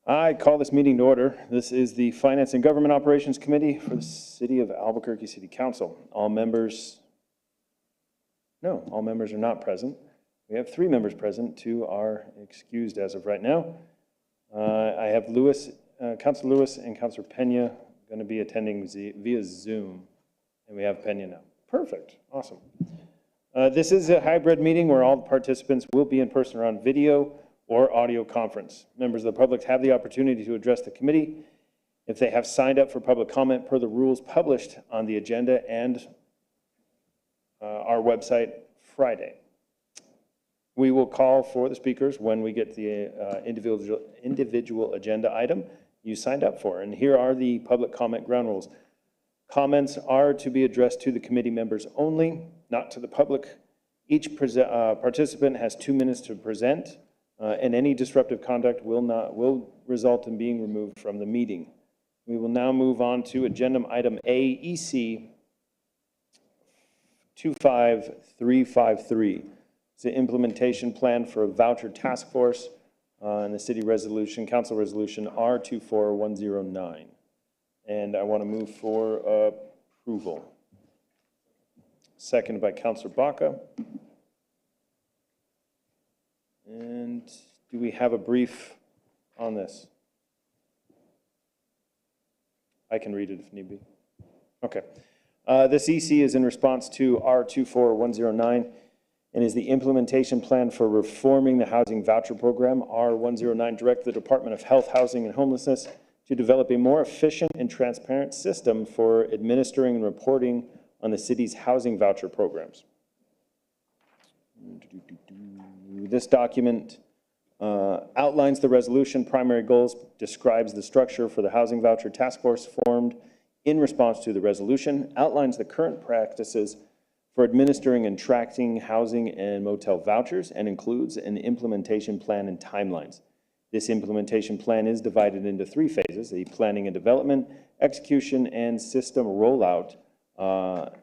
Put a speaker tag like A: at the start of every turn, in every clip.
A: I call this meeting to order. This is the Finance and Government Operations Committee for the City of Albuquerque City Council. All members are not present. We have 3 members present. 2 are excused as of right now. I have Councilor Lewis and Councilor Pena going to be attending via Zoom. And we have Pena now. Perfect. Awesome. This is a hybrid meeting where all participants will be in person or on video or audio conference. Members of the public have the opportunity to address the committee if they have signed up for public comment per the rules published on the agenda and our website Friday. We will call for the speakers when we get the individual agenda item you signed up for. And here are the public comment ground rules. Comments are to be addressed to the committee members only, not to the public. Each participant has 2 minutes to present, and any disruptive conduct will result in being removed from the meeting. We will now move on to agenda item AEC 25353. It's the implementation plan for a voucher task force and the city resolution, council resolution R24109. And I want to move for approval. Seconded by Councilor Baca. And do we have a brief on this? I can read it if need be. Okay. This EC is in response to R24109 and is the implementation plan for reforming the housing voucher program. R109 directs the Department of Health, Housing, and Homelessness to develop a more efficient and transparent system for administering and reporting on the city's housing voucher programs. This document outlines the resolution, primary goals, describes the structure for the housing voucher task force formed in response to the resolution, outlines the current practices for administering and tracking housing and motel vouchers, and includes an implementation plan and timelines. This implementation plan is divided into 3 phases: the planning and development, execution, and system rollout,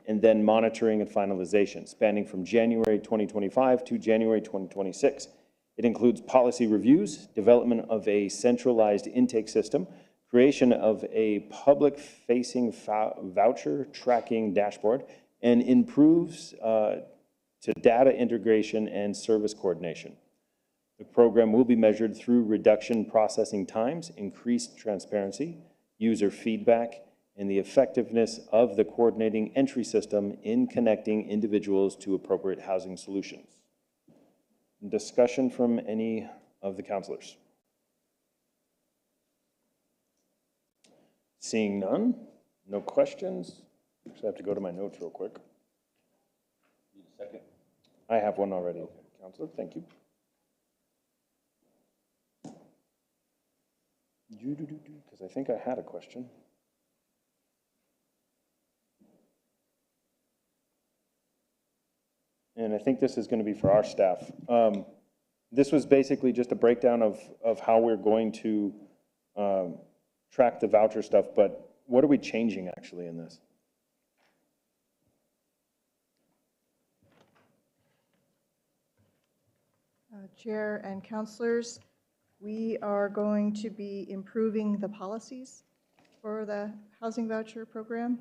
A: and then monitoring and finalization, spanning from January 2025 to January 2026. It includes policy reviews, development of a centralized intake system, creation of a public-facing voucher tracking dashboard, and improves to data integration and service coordination. The program will be measured through reduction processing times, increased transparency, user feedback, and the effectiveness of the coordinating entry system in connecting individuals to appropriate housing solutions. Discussion from any of the councilors? Seeing none, no questions. Actually, I have to go to my notes real quick.
B: Need a second?
A: I have one already, okay. Councilor, thank you. Because I think I had a question. And I think this is going to be for our staff. This was basically just a breakdown of how we're going to track the voucher stuff, but what are we changing actually in this?
C: Chair and councilors, we are going to be improving the policies for the housing voucher program.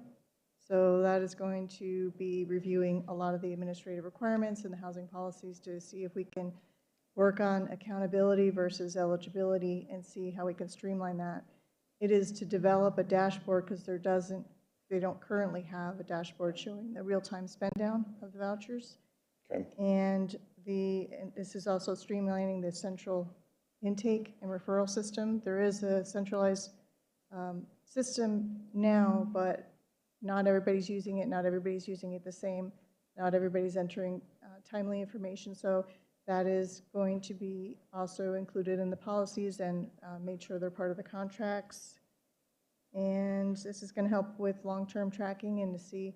C: So that is going to be reviewing a lot of the administrative requirements and the housing policies to see if we can work on accountability versus eligibility and see how we can streamline that. It is to develop a dashboard because they don't currently have a dashboard showing the real-time spend down of the vouchers.
A: Okay.
C: And this is also streamlining the central intake and referral system. There is a centralized system now, but not everybody's using it. Not everybody's using it the same. Not everybody's entering timely information. So that is going to be also included in the policies and made sure they're part of the contracts. And this is going to help with long-term tracking and to see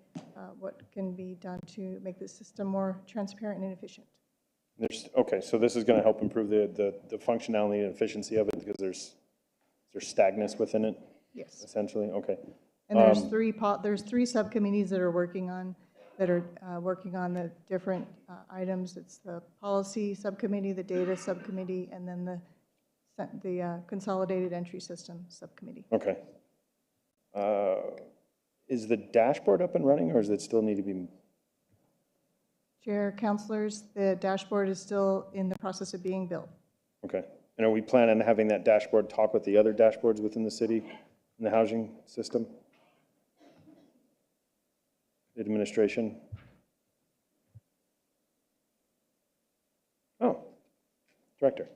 C: what can be done to make the system more transparent and efficient.
A: Okay, so this is going to help improve the functionality and efficiency of it because there's stagnance within it?
C: Yes.
A: Essentially, okay.
C: And there's three subcommittees that are working on the different items. It's the policy subcommittee, the data subcommittee, and then the the Consolidated Entry System Subcommittee.
A: Okay. Is the dashboard up and running, or does it still need to be?
C: Chair, councilors, the dashboard is still in the process of being built.
A: Okay. And are we planning on having that dashboard talk with the other dashboards within the city in the housing system? The administration? Oh, Director.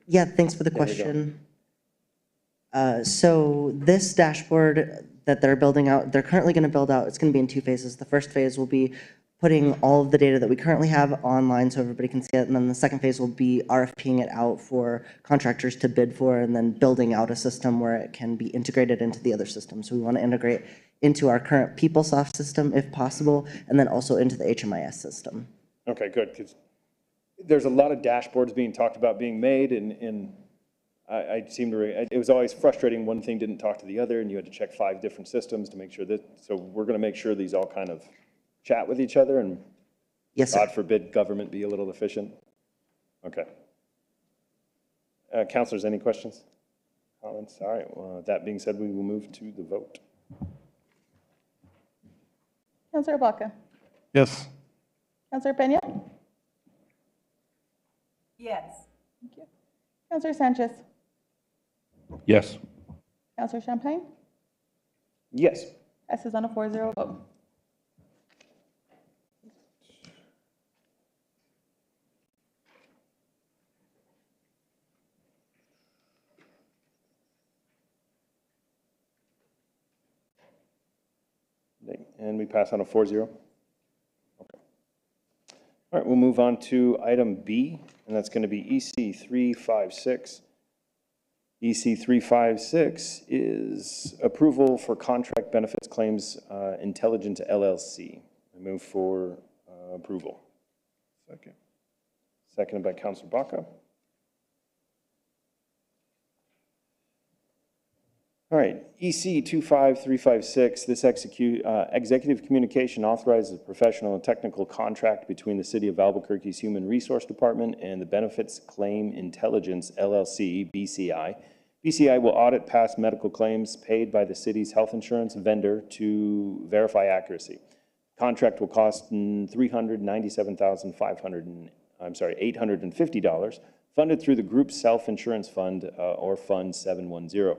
D: Yeah, thanks for the
A: There we go.
D: question. So this dashboard that they're building out, they're currently going to build out, it's going to be in 2 phases. The first phase will be putting all of the data that we currently have online so everybody can see it. And then the second phase will be RFPing it out for contractors to bid for, and then building out a system where it can be integrated into the other systems. So we want to integrate into our current PeopleSoft system if possible, and then also into the HMIS system.
A: Okay, good, because there's a lot of dashboards being talked about being made, and I seem to, it was always frustrating, one thing didn't talk to the other, and you had to check 5 different systems to make sure that, so we're going to make sure these all kind of chat with each other, and
D: Yes, sir.
A: God forbid government be a little efficient. Okay. Councilors, any questions? Comments? All right, well, that being said, we will move to the vote.
E: Councilor Baca.
F: Yes.
E: Councilor Peña.
G: Yes.
E: Thank you. Councilor Sanchez.
B: Yes.
E: Councilor Champagne.
A: Yes.
E: Passes on a 4-0 vote.
A: And we pass on a 4-0? Okay. All right, we'll move on to item B, and that's going to be EC 356. EC 356 is approval for contract benefits claims Intelligent LLC. I move for approval.
F: Second.
A: Seconded by Councilor Baca. All right, EC 25356, this executive communication authorizes a professional and technical contract between the City of Albuquerque's Human Resource Department and the Benefits Claim Intelligence LLC, BCI. BCI will audit past medical claims paid by the city's health insurance vendor to verify accuracy. Contract will cost $850, funded through the group self-insurance fund or Fund 710.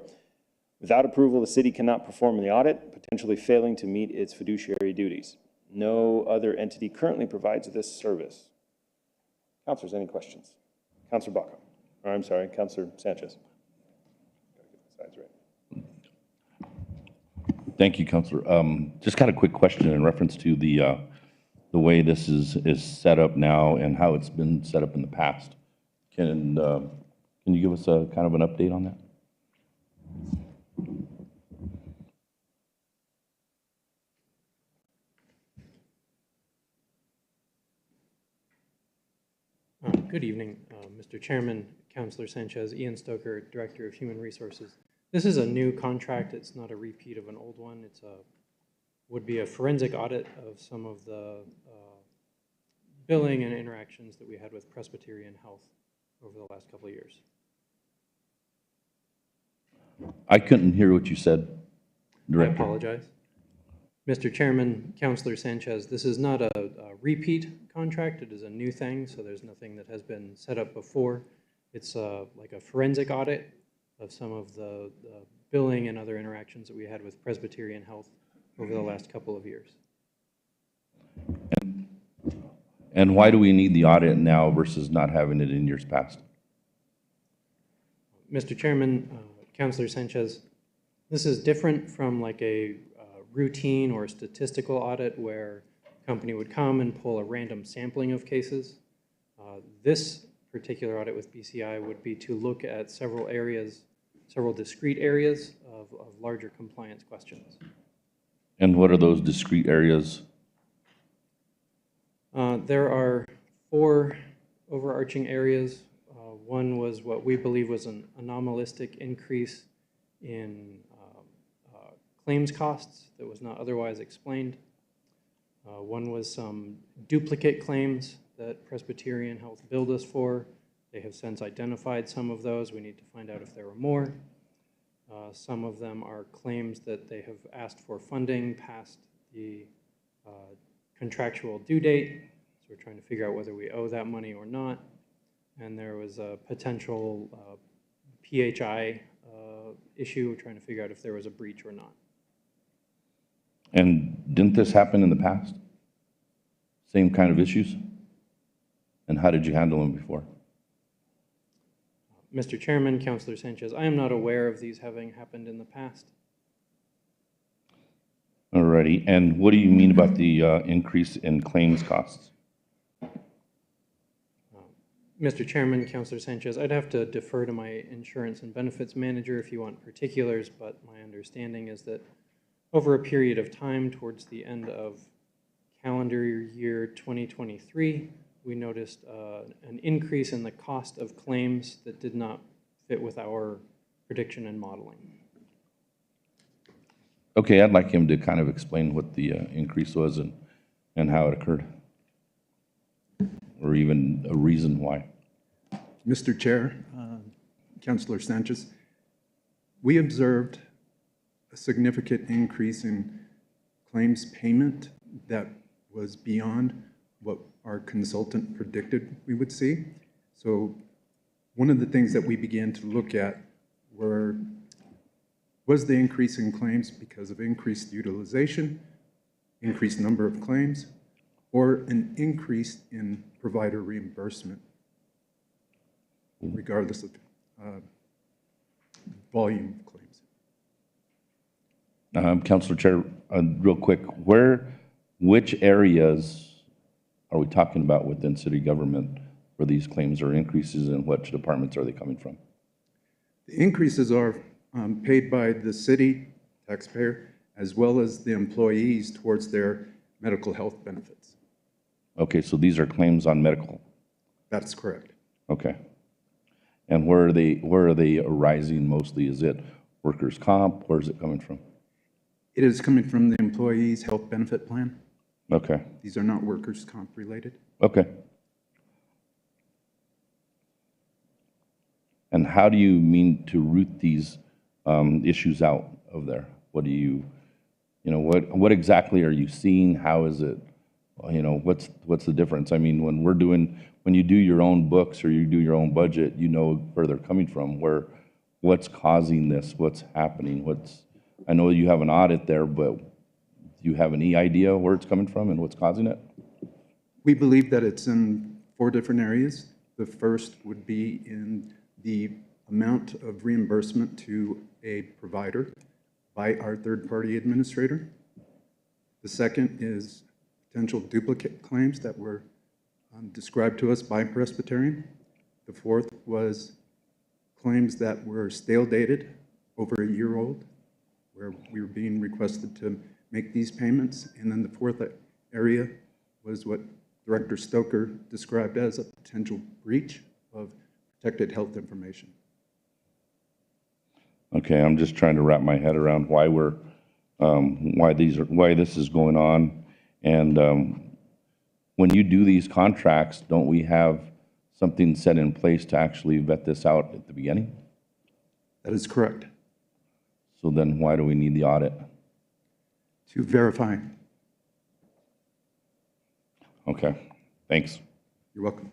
A: Without approval, the city cannot perform the audit, potentially failing to meet its fiduciary duties. No other entity currently provides this service. Councilors, any questions? Councilor Baca, or I'm sorry, Councilor Sanchez. Gotta get the sides right.
B: Thank you, Counselor. Just got a quick question in reference to the way this is set up now and how it's been set up in the past. Can you give us a kind of an update on that?
H: Good evening, Mr. Chairman, Councilor Sanchez, Ian Stoker, Director of Human Resources. This is a new contract. It's not a repeat of an old one. It's would be a forensic audit of some of the billing and interactions that we had with Presbyterian Health over the last couple of years.
B: I couldn't hear what you said,
H: I
B: Director.
H: apologize. Mr. Chairman, Councilor Sanchez, this is not a repeat contract. It is a new thing, so there's nothing that has been set up before. It's like a forensic audit of some of the billing and other interactions that we had with Presbyterian Health over the last couple of years.
B: And why do we need the audit now versus not having it in years past?
H: Mr. Chairman, Councilor Sanchez, this is different from like a routine or statistical audit where a company would come and pull a random sampling of cases. This particular audit with BCI would be to look at several areas, several discrete areas of larger compliance questions.
B: And what are those discrete areas?
H: There are 4 overarching areas. One was what we believe was an anomalistic increase in claims costs that was not otherwise explained. One was some duplicate claims that Presbyterian Health billed us for They have since identified some of those. We need to find out if there were more. Some of them are claims that they have asked for funding past the contractual due date. So we're trying to figure out whether we owe that money or not. And there was a potential PHI issue. We're trying to figure out if there was a breach or not.
B: And didn't this happen in the past? Same kind of issues? And how did you handle them before?
H: Mr. Chairman, Councilor Sanchez, I am not aware of these having happened in the past.
B: Alrighty, and what do you mean about the increase in claims costs?
H: Mr. Chairman, Councilor Sanchez, I'd have to defer to my insurance and benefits manager if you want particulars, but my understanding is that over a period of time towards the end of calendar year 2023, we noticed an increase in the cost of claims that did not fit with our prediction and modeling.
B: Okay, I'd like him to kind of explain what the increase was and how it occurred, or even a reason why.
G: Mr. Chair, Councilor Sanchez, we observed a significant increase in claims payment that was beyond what our consultant predicted we would see. So one of the things that we began to look at was the increase in claims because of increased utilization, increased number of claims, or an increase in provider reimbursement, regardless of volume of claims.
B: Councilor Chair, real quick, which areas are we talking about within city government where these claims are increases, and which departments are they coming from?
G: The increases are paid by the city taxpayer as well as the employees towards their medical health benefits.
B: Okay, so these are claims on medical.
G: That's correct.
B: Okay. And where are they arising mostly? Is it workers' comp? Where is it coming from?
G: It is coming from the employee's health benefit plan.
B: Okay,
G: These are not workers' comp related.
B: okay. And how do you mean to root these issues out of there? What do you know, what exactly are you seeing? How is it, what's the difference? I mean, when you do your own books or you do your own budget, you know where they're coming from, what's causing this, what's happening, I know you have an audit there, but do you have any idea where it's coming from and what's causing it?
G: We believe that it's in 4 different areas. The first would be in the amount of reimbursement to a provider by our third-party administrator. The second is potential duplicate claims that were described to us by Presbyterian. The fourth was claims that were stale dated, over a year old, where we were being requested to make these payments. And then the fourth area was what Director Stoker described as a potential breach of protected health information.
B: Okay, I'm just trying to wrap my head around why this is going on. And when you do these contracts, don't we have something set in place to actually vet this out at the beginning?
G: That is correct.
B: So then why do we need the audit?
G: To verify.
B: Okay, thanks.
G: You're welcome.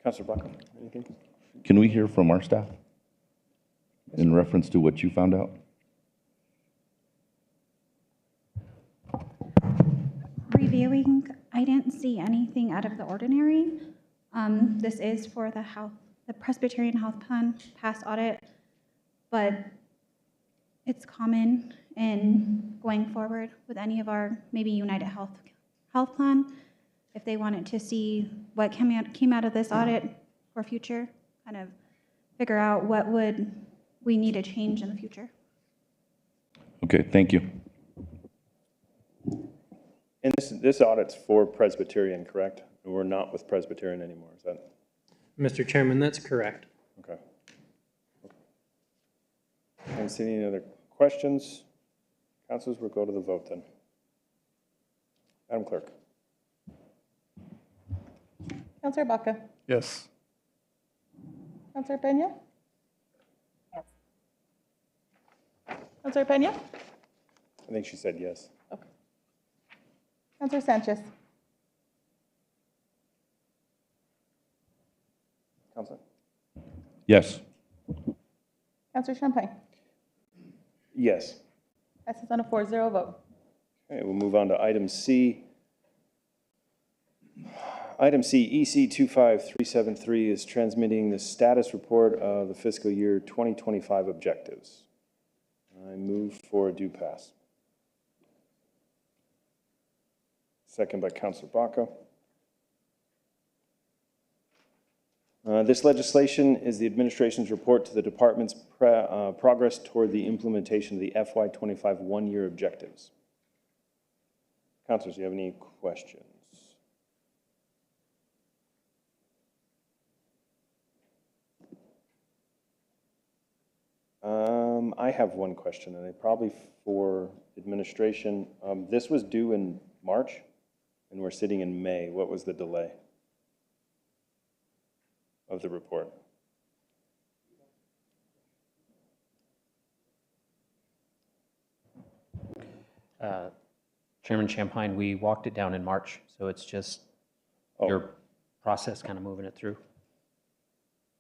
A: Councilor Blanco, anything?
B: Can we hear from our staff in reference to what you found out?
I: Reviewing, I didn't see anything out of the ordinary. This is for the Presbyterian Health Plan past audit, but it's common in going forward with any of our maybe United Health Plan, if they wanted to see what came out of this audit for future, kind of figure out what would we need to change in the future.
B: Okay, thank you.
A: And this audit's for Presbyterian, correct? We're not with Presbyterian anymore, is that?
H: Mr. Chairman, that's correct.
A: Okay. I don't see any other questions. Councilors, we'll go to the vote then. Madam Clerk.
E: Counselor Baca?
F: Yes.
E: Counselor Peña? Counselor Peña?
A: I think she said yes.
E: Counselor Sanchez?
A: Counselor?
B: Yes.
E: Counselor Champagne?
A: Yes.
E: Passes on a 4-0 vote.
A: Okay, we'll move on to item C. Item C, EC 25373 is transmitting the status report of the fiscal year 2025 objectives. I move for a due pass. Second by Councilor Baca. This legislation is the administration's report to the department's progress toward the implementation of the FY25 one-year objectives. Councilors, do you have any questions? I have one question, and it probably for administration. This was due in March, and we're sitting in May. What was the delay of the report?
J: Chairman Champagne, we walked it down in March, so it's just your process kind of moving it through.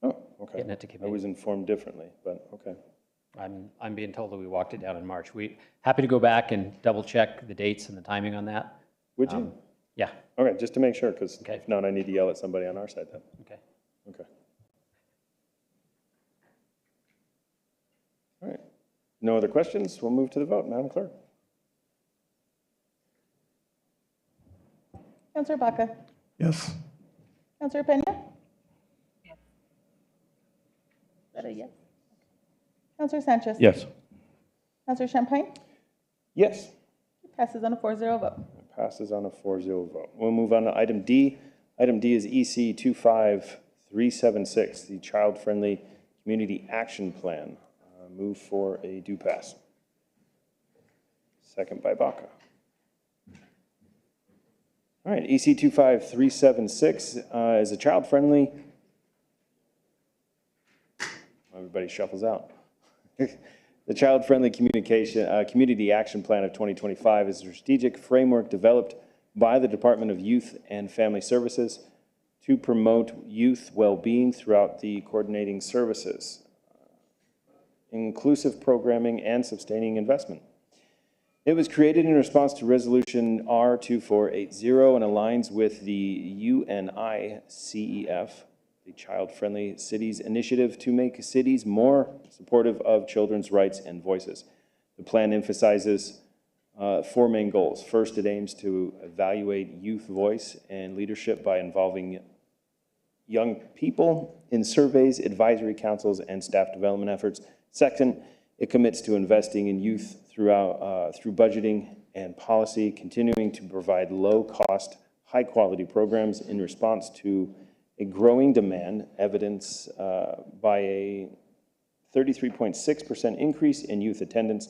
A: Oh, okay.
J: Getting it to
A: I
J: committee.
A: was informed differently, but okay.
J: I'm being told that we walked it down in March. We happy to go back and double check the dates and the timing on that.
A: Would you?
J: Yeah,
A: Okay, just to make sure, because
J: Okay.
A: if not, I need to yell at somebody on our side then.
J: okay.
A: Okay. All right. No other questions? We'll move to the vote. Madam Clerk?
E: Counselor Baca?
F: Yes.
E: Counselor Peña? Is that a yes? Counselor Sanchez?
B: Yes.
E: Counselor Champagne?
A: Yes.
E: Passes on a 4-0 vote.
A: Passes on a 4-0 vote. We'll move on to item D. Item D is EC 25376, the Child Friendly Community Action Plan. Move for a due pass. Second by Baca. All right, EC 25376 is a child-friendly, everybody shuffles out. The Child-Friendly Community Action Plan of 2025 is a strategic framework developed by the Department of Youth and Family Services to promote youth well-being throughout the coordinating services, inclusive programming, and sustaining investment. It was created in response to Resolution R2480 and aligns with the UNICEF, the Child Friendly Cities Initiative, to make cities more supportive of children's rights and voices. The plan emphasizes four main goals. First, it aims to evaluate youth voice and leadership by involving young people in surveys, advisory councils, and staff development efforts. Second, it commits to investing in youth through budgeting and policy, continuing to provide low-cost, high-quality programs in response to a growing demand, evidenced by a 33.6% increase in youth attendance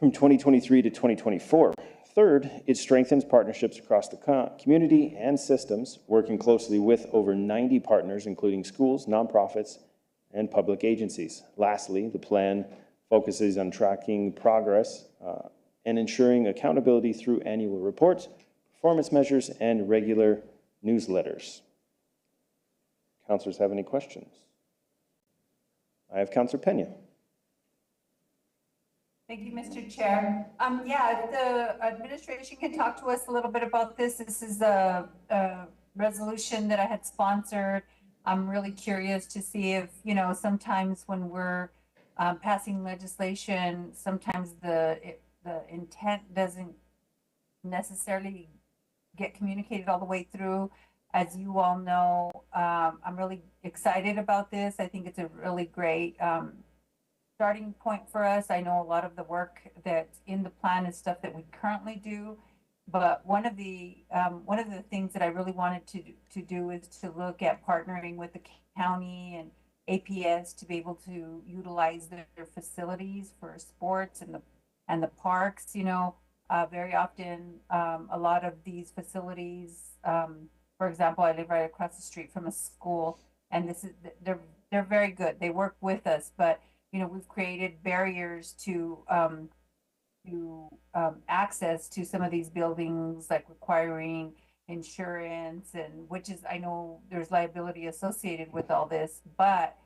A: from 2023 to 2024. Third, it strengthens partnerships across the community and systems, working closely with over 90 partners, including schools, nonprofits, and public agencies. Lastly, the plan focuses on tracking progress and ensuring accountability through annual reports, performance measures, and regular newsletters. Councilors have any questions? I have Councilor Peña.
K: Thank you, Mr. Chair. Yeah, if the administration can talk to us a little bit about this. This is a resolution that I had sponsored. I'm really curious to see if, sometimes when we're passing legislation, sometimes the intent doesn't necessarily get communicated all the way through. As you all know, I'm really excited about this. I think it's a really great starting point for us. I know a lot of the work that's in the plan is stuff that we currently do, but one of the things that I really wanted to do is to look at partnering with the county and APS to be able to utilize their facilities for sports and the parks. Very often a lot of these facilities, for for example, I live right across the street from a school, and they're very good. They work with us, but we've created barriers to access to some of these buildings, like requiring insurance, and which is, I know there's liability associated with all this, but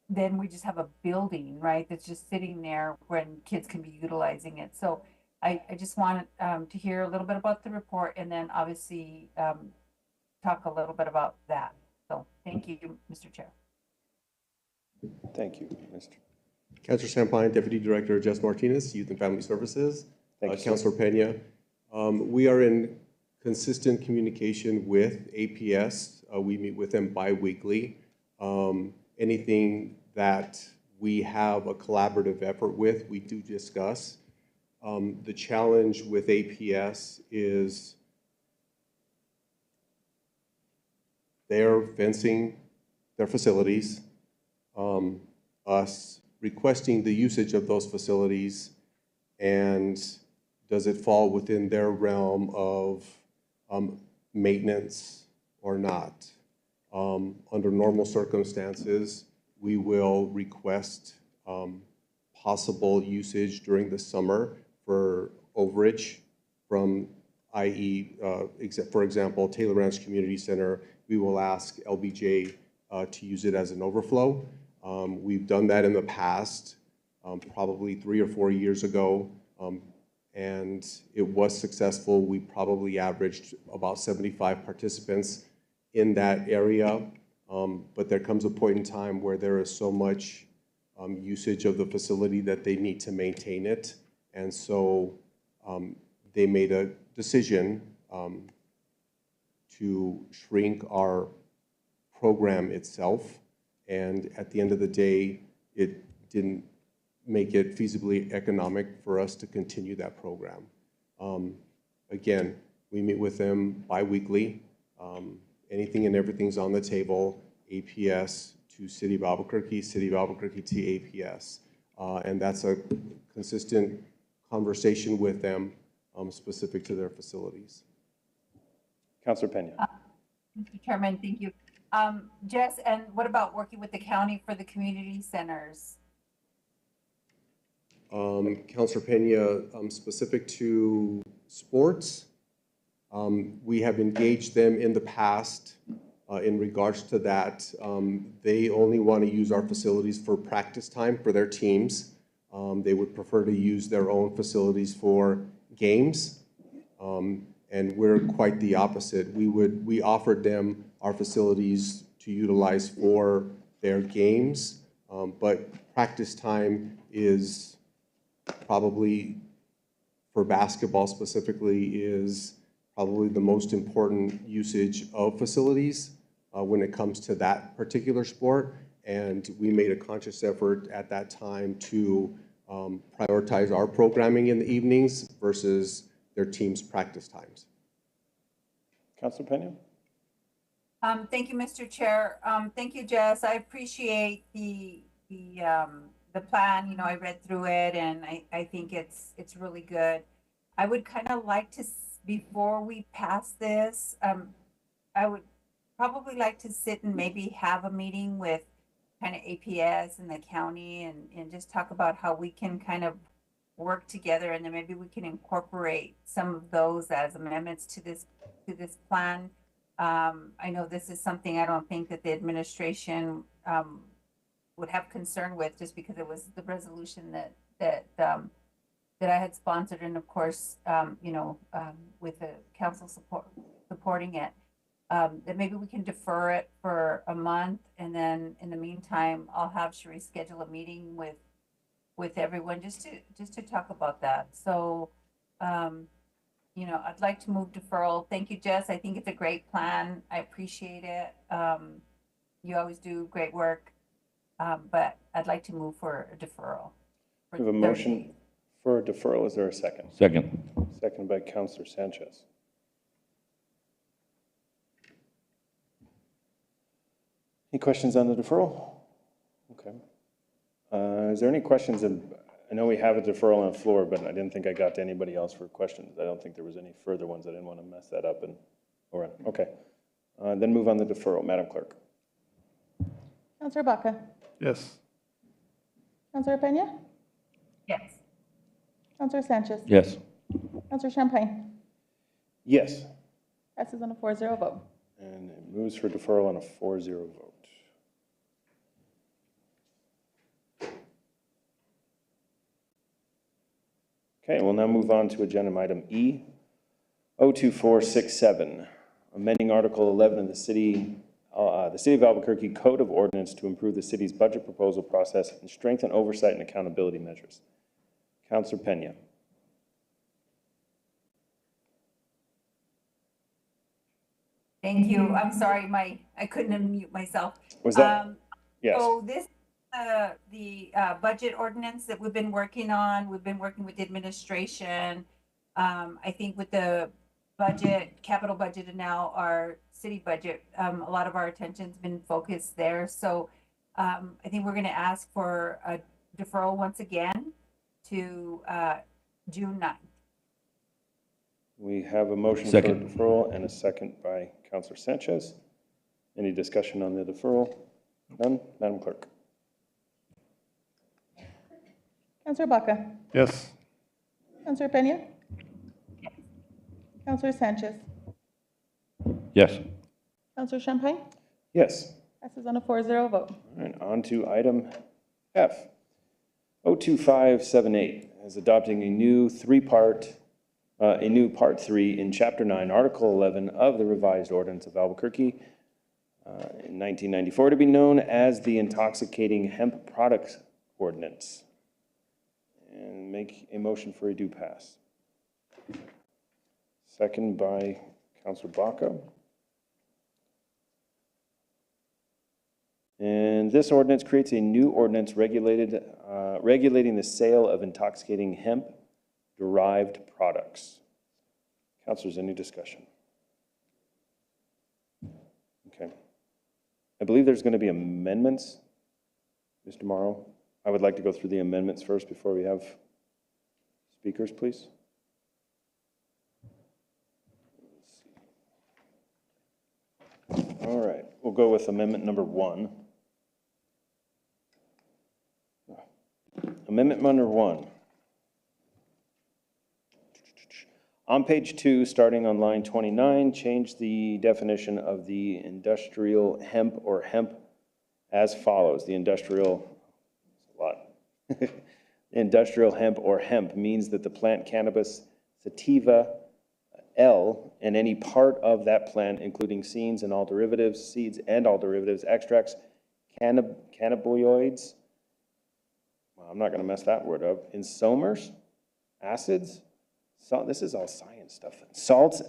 K: then we just have a building, right, that's just sitting there when kids can be utilizing it. So I just want to hear a little bit about the report, and then obviously talk a little bit about that. So thank you, Mr. Chair.
A: Thank you, Mr.
L: Councilor Champagne, Deputy Director Jess Martinez, Youth and Family Services.
A: Thank you, sir.
L: Councilor Pena, we are in consistent communication with APS. We meet with them bi-weekly. Anything that we have a collaborative effort with, we do discuss. The challenge with APS is they're fencing their facilities, us requesting the usage of those facilities, and does it fall within their realm of maintenance or not? Under normal circumstances, we will request possible usage during the summer for overage from, i.e., for example, Taylor Ranch Community Center. We will ask LBJ to use it as an overflow. We've done that in the past, probably 3 or 4 years ago, and it was successful. We probably averaged about 75 participants in that area, but there comes a point in time where there is so much usage of the facility that they need to maintain it, and so they made a decision to shrink our program itself. And at the end of the day, it didn't make it feasibly economic for us to continue that program. Again, we meet with them bi-weekly. Anything and everything's on the table, APS to City of Albuquerque, City of Albuquerque to APS. And that's a consistent conversation with them specific to their facilities.
A: Councilor Pena.
K: Mr. Chairman, thank you. Jess, and what about working with the county for the community centers?
L: Councilor Pena, specific to sports, we have engaged them in the past in regards to that. They only want to use our facilities for practice time for their teams. They would prefer to use their own facilities for games. And we're quite the opposite. We offered them our facilities to utilize for their games, but practice time is probably, for basketball specifically, is probably the most important usage of facilities when it comes to that particular sport. And we made a conscious effort at that time to prioritize our programming in the evenings versus their team's practice times.
A: Councilor Pena?
K: Thank you, Mr. Chair. Thank you, Jess. I appreciate the plan. I read through it, and I think it's really good. I would kind of like to, before we pass this, I would probably like to sit and maybe have a meeting with kind of APS and the county and just talk about how we can kind of work together, and then maybe we can incorporate some of those as amendments to this plan. I know this is something I don't think that the administration would have concern with, just because it was the resolution that I had sponsored, and of course, with the council supporting it, that maybe we can defer it for a month, and then in the meantime, I'll have Cherie schedule a meeting with everyone just to talk about that. So, I'd like to move deferral. Thank you, Jess. I think it's a great plan. I appreciate it. You always do great work, but I'd like to move for a deferral.
A: We have a motion for a deferral. Is there a second?
B: Second.
A: Seconded by Councilor Sanchez. Any questions on the deferral? Okay. Is there any questions? I know we have a deferral on the floor, but I didn't think I got to anybody else for questions. I don't think there was any further ones. I didn't want to mess that up and Oren, okay. Then move on the deferral, Madam Clerk.
E: Counselor Baca?
F: Yes.
E: Counselor Peña?
K: Yes.
E: Counselor Sanchez?
B: Yes.
E: Counselor Champagne?
A: Yes,
E: Passes on a 4-0 vote.
A: and it moves for deferral on a 4-0 vote. Okay, we'll now move on to agenda item E, 02467, amending Article 11 of the City of Albuquerque Code of Ordinance to improve the city's budget proposal process and strengthen oversight and accountability measures. Councilor Peña.
K: Thank you. I'm sorry, I couldn't unmute myself.
A: Was that, yes,
K: So this, the budget ordinance that we've been working on, we've been working with the administration. I think with the budget, capital budget, and now our city budget, a lot of our attention's been focused there. So I think we're gonna ask for a deferral once again to June 9th.
A: we have a motion for
B: Second.
A: deferral and a second by Councilor Sanchez. Any discussion on the deferral? None? Madam Clerk.
E: Counselor Baca?
F: Yes.
E: Counselor Peña? Counselor Sanchez?
B: Yes.
E: Counselor Champagne?
A: Yes.
E: Passes on a 4-0 vote.
A: All right, on to item F. 02578 is adopting a new Part 3 in Chapter 9, Article 11 of the revised ordinance of Albuquerque in 1994 to be known as the Intoxicating Hemp Products Ordinance. And make a motion for a due pass. Second by Councilor Baca. And this ordinance creates a new ordinance regulating the sale of intoxicating hemp-derived products. Councilors, any discussion? Okay. I believe there's going to be amendments, Mr. Morrow. I would like to go through the amendments first before we have speakers, please. All right, we'll go with amendment number 1. Amendment number 1. On page 2, starting on line 29, change the definition of the industrial hemp or hemp as follows. The industrial, a lot. Industrial hemp or hemp means that the plant cannabis sativa L and any part of that plant, including seeds and all derivatives, extracts, cannabinoids, well, I'm not going to mess that word up, ensomers, acids, salt, this is all science stuff, salts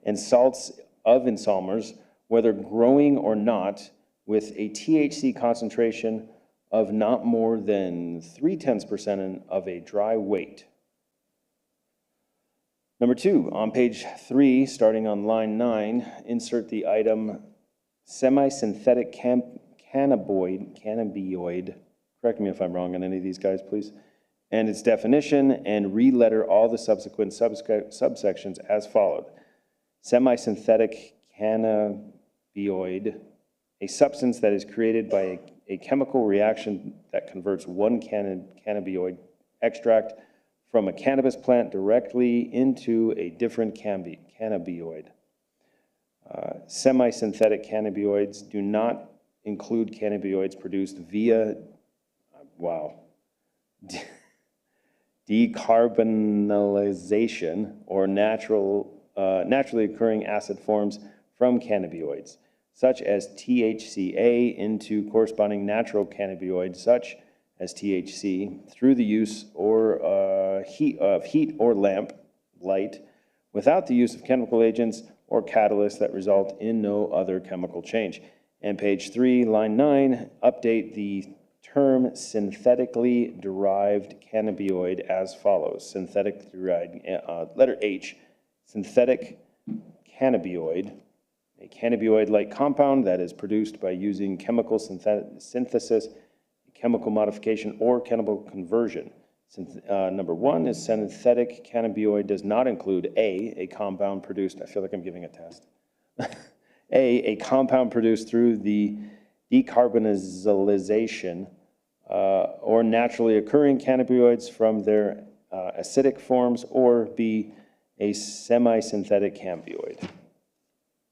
A: and salts of ensomers, whether growing or not, with a THC concentration of not more than 0.3% of a dry weight. Number 2, on page 3, starting on line 9, insert the item semi-synthetic cannabinoid, correct me if I'm wrong on any of these guys, please, and its definition, and re-letter all the subsequent subsections as followed. Semi-synthetic cannabinoid, a substance that is created by a chemical reaction that converts one cannabinoid extract from a cannabis plant directly into a different cannabinoid. Semi-synthetic cannabinoids do not include cannabinoids produced via, decarbonylation or naturally occurring acid forms from cannabinoids, such as THCA, into corresponding natural cannabinoids, such as THC, through the use of heat or light, without the use of chemical agents or catalysts that result in no other chemical change. And page 3, line 9, update the term synthetically derived cannabinoid as follows. Synthetic derived, letter H, synthetic cannabinoid, a cannabinoid-like compound that is produced by using chemical synthesis, chemical modification, or chemical conversion. Number 1 is synthetic cannabinoid does not include a compound produced, I feel like I'm giving a test. A compound produced through the decarbonization or naturally occurring cannabinoids from their acidic forms, or B, a semi-synthetic cannabinoid.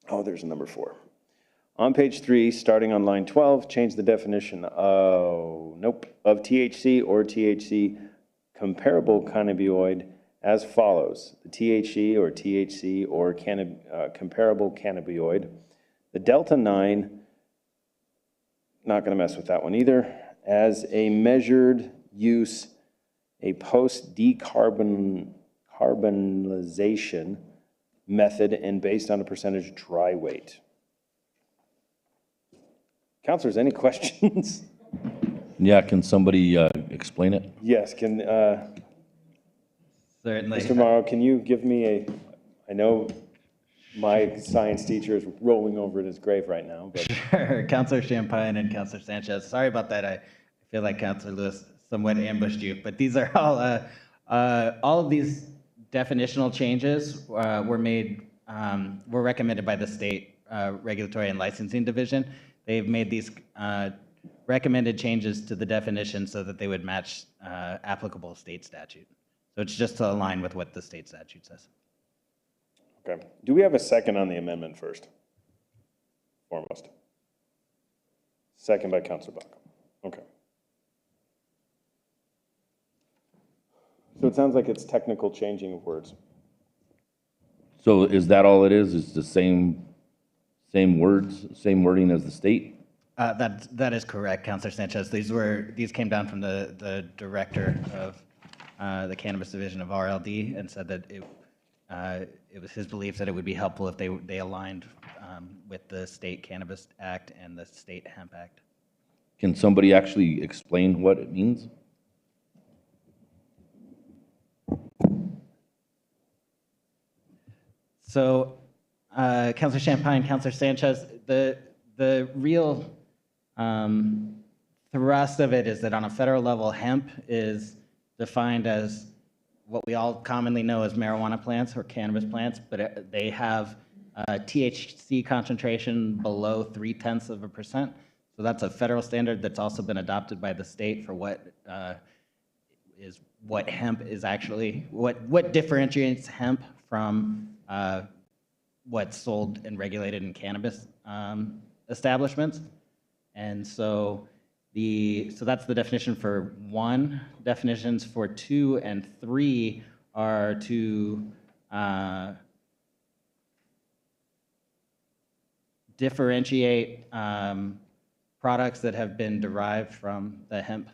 A: Oh, there's a number 4. On page 3, starting on line 12, change the definition of THC or THC comparable cannabinoid as follows. The THC or comparable cannabinoid. The Delta-9, not going to mess with that one either, as a measured use, a post-decarbonization method and based on a percentage dry weight. Counselors, any questions?
B: Yeah, can somebody explain it?
A: Yes, can,
M: Certainly.
A: Mr. Morrow, can you give me I know my science teacher is rolling over in his grave right now, but.
M: Sure, Councilor Champagne and Councilor Sanchez. Sorry about that. I feel like Councilor Lewis somewhat ambushed you, but these are all of these definitional changes were recommended by the State Regulatory and Licensing Division. They've made these recommended changes to the definition so that they would match applicable state statute. So it's just to align with what the state statute says.
A: Okay. Do we have a second on the amendment first? Foremost. Second by Councilor Baca. Okay. So it sounds like it's technical changing of words.
B: So is that all it is? It's the same words, same wording as the state?
M: That is correct, Councilor Sanchez. These came down from the director of the Cannabis Division of RLD and said that it was his belief that it would be helpful if they aligned with the State Cannabis Act and the State Hemp Act.
B: Can somebody actually explain what it means?
M: So, Councilor Champagne, Councilor Sanchez, the real thrust of it is that on a federal level, hemp is defined as what we all commonly know as marijuana plants or cannabis plants, but they have a THC concentration below 0.3%. So that's a federal standard that's also been adopted by the state for what hemp is actually, what differentiates hemp from what's sold and regulated in cannabis establishments. And so that's the definition for 1. Definitions for 2 and 3 are to differentiate products that have been derived from the hemp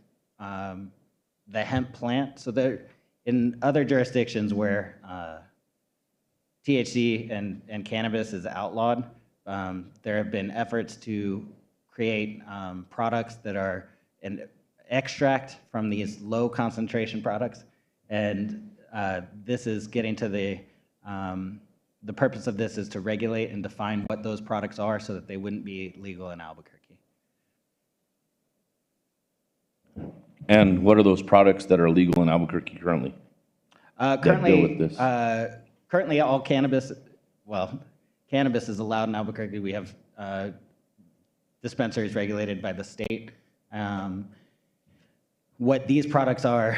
M: plant. So there, in other jurisdictions where THC and cannabis is outlawed, there have been efforts to create products that are an extract from these low concentration products. And this is getting to the purpose of this is to regulate and define what those products are so that they wouldn't be legal in Albuquerque.
B: And what are those products that are legal in Albuquerque currently?
M: Currently all cannabis is allowed in Albuquerque. We have dispensaries regulated by the state. What these products are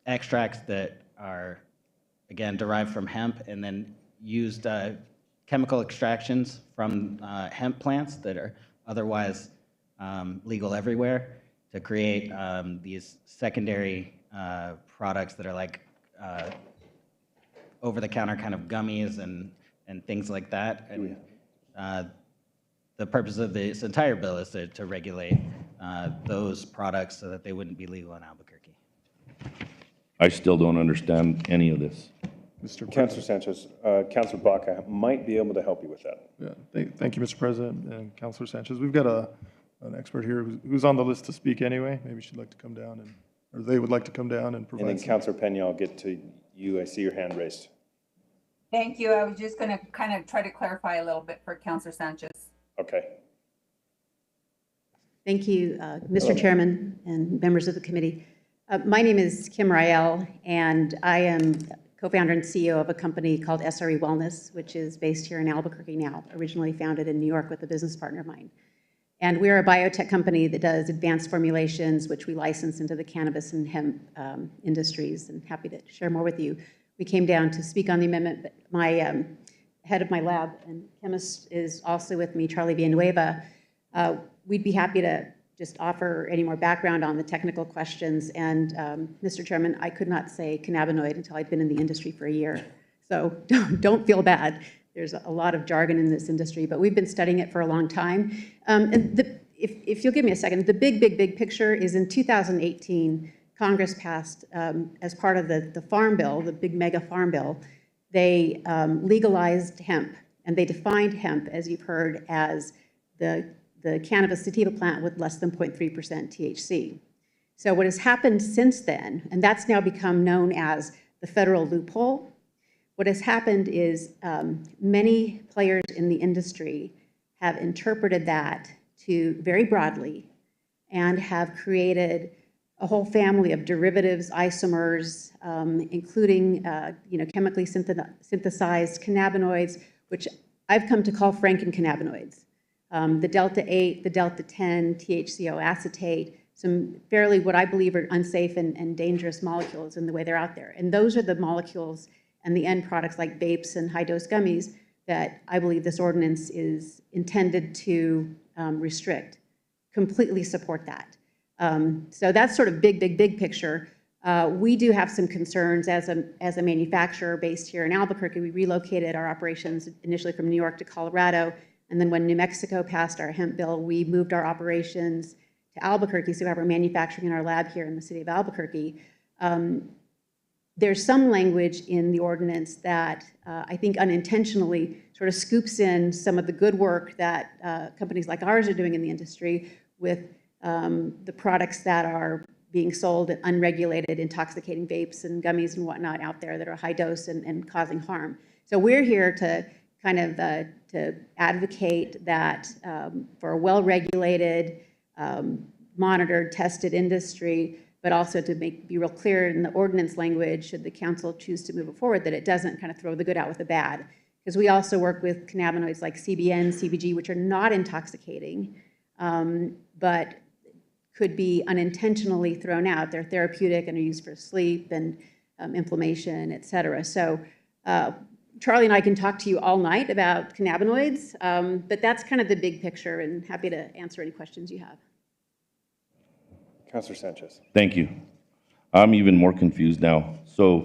M: extracts that are, again, derived from hemp and then used chemical extractions from hemp plants that are otherwise legal everywhere to create these secondary products that are like over-the-counter kind of gummies and things like that. And the purpose of this entire bill is to regulate those products so that they wouldn't be legal in Albuquerque.
B: I still don't understand any of this.
A: Councilor Sanchez, Councilor Baca might be able to help you with that.
F: Yeah, thank you, Mr. President and Councilor Sanchez. We've got an expert here who's on the list to speak anyway. Maybe she'd like to come down or they would like to come down and provide.
A: And then Councilor Pena, I'll get to you. I see your hand raised.
K: Thank you. I was just going to kind of try to clarify a little bit for Councilor Sanchez.
A: Okay.
N: Thank you, Mr. Chairman and members of the committee. My name is Kim Rael, and I am co-founder and CEO of a company called SRE Wellness, which is based here in Albuquerque now, originally founded in New York with a business partner of mine. And we're a biotech company that does advanced formulations, which we license into the cannabis and hemp industries, and happy to share more with you. We came down to speak on the amendment, but my head of my lab and chemist is also with me, Charlie Villanueva. We'd be happy to just offer any more background on the technical questions. And Mr. Chairman, I could not say cannabinoid until I'd been in the industry for a year. So don't feel bad. There's a lot of jargon in this industry, but we've been studying it for a long time. If you'll give me a second, the big picture is in 2018, Congress passed, as part of the Farm Bill, the big mega Farm Bill, they legalized hemp, and they defined hemp, as you've heard, as the cannabis sativa plant with less than 0.3% THC. So what has happened since then, and that's now become known as the federal loophole, what has happened is many players in the industry have interpreted that to very broadly and have created a whole family of derivatives, isomers, including chemically synthesized cannabinoids, which I've come to call Franken-cannabinoids. The delta-8, the delta-10, THCO acetate, some fairly what I believe are unsafe and dangerous molecules in the way they're out there. And those are the molecules and the end products like vapes and high-dose gummies that I believe this ordinance is intended to restrict. Completely support that. So that's sort of big picture. We do have some concerns as a manufacturer based here in Albuquerque. We relocated our operations initially from New York to Colorado, and then when New Mexico passed our hemp bill, we moved our operations to Albuquerque, so we have our manufacturing in our lab here in the city of Albuquerque. There's some language in the ordinance that I think unintentionally sort of scoops in some of the good work that companies like ours are doing in the industry with the products that are being sold at unregulated, intoxicating vapes and gummies and whatnot out there that are high dose and causing harm. So we're here to kind of to advocate that for a well-regulated, monitored, tested industry, but also to be real clear in the ordinance language, should the council choose to move it forward, that it doesn't kind of throw the good out with the bad. Because we also work with cannabinoids like CBN, CBG, which are not intoxicating, but could be unintentionally thrown out. They're therapeutic and are used for sleep and inflammation, et cetera. So Charlie and I can talk to you all night about cannabinoids, but that's kind of the big picture, and happy to answer any questions you have.
A: Councilor Sanchez.
B: Thank you. I'm even more confused now. So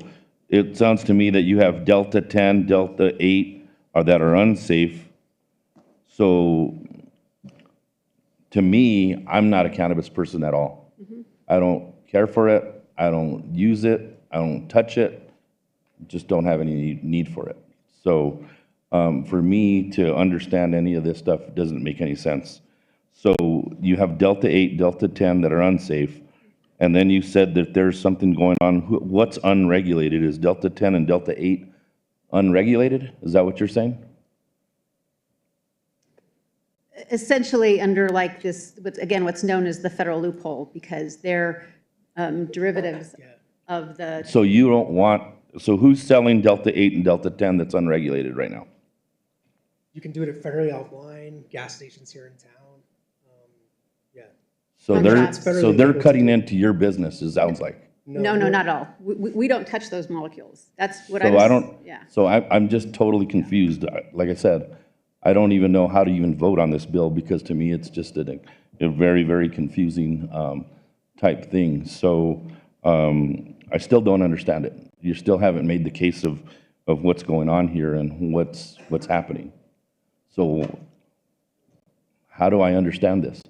B: it sounds to me that you have Delta 10, Delta 8 that are unsafe. So to me, I'm not a cannabis person at all. I don't care for it. I don't use it. I don't touch it. Just don't have any need for it. So for me to understand any of this stuff doesn't make any sense. So you have Delta 8, Delta 10 that are unsafe, and then you said that there's something going on. What's unregulated? Is Delta 10 and Delta 8 unregulated? Is that what you're saying?
N: Essentially under like this, again, what's known as the federal loophole, because they're derivatives of the...
B: So you don't want, so who's selling Delta 8 and Delta 10 that's unregulated right now?
O: You can do it federally offline, gas stations here in town.
B: So they're cutting into your business, it sounds like.
N: No, not at all. We don't touch those molecules. That's what
B: So I'm just totally confused. Like I said, I don't even know how to even vote on this bill, because to me, it's just a very confusing type thing. So I still don't understand it. You still haven't made the case of what's going on here and what's happening. So how do I understand this?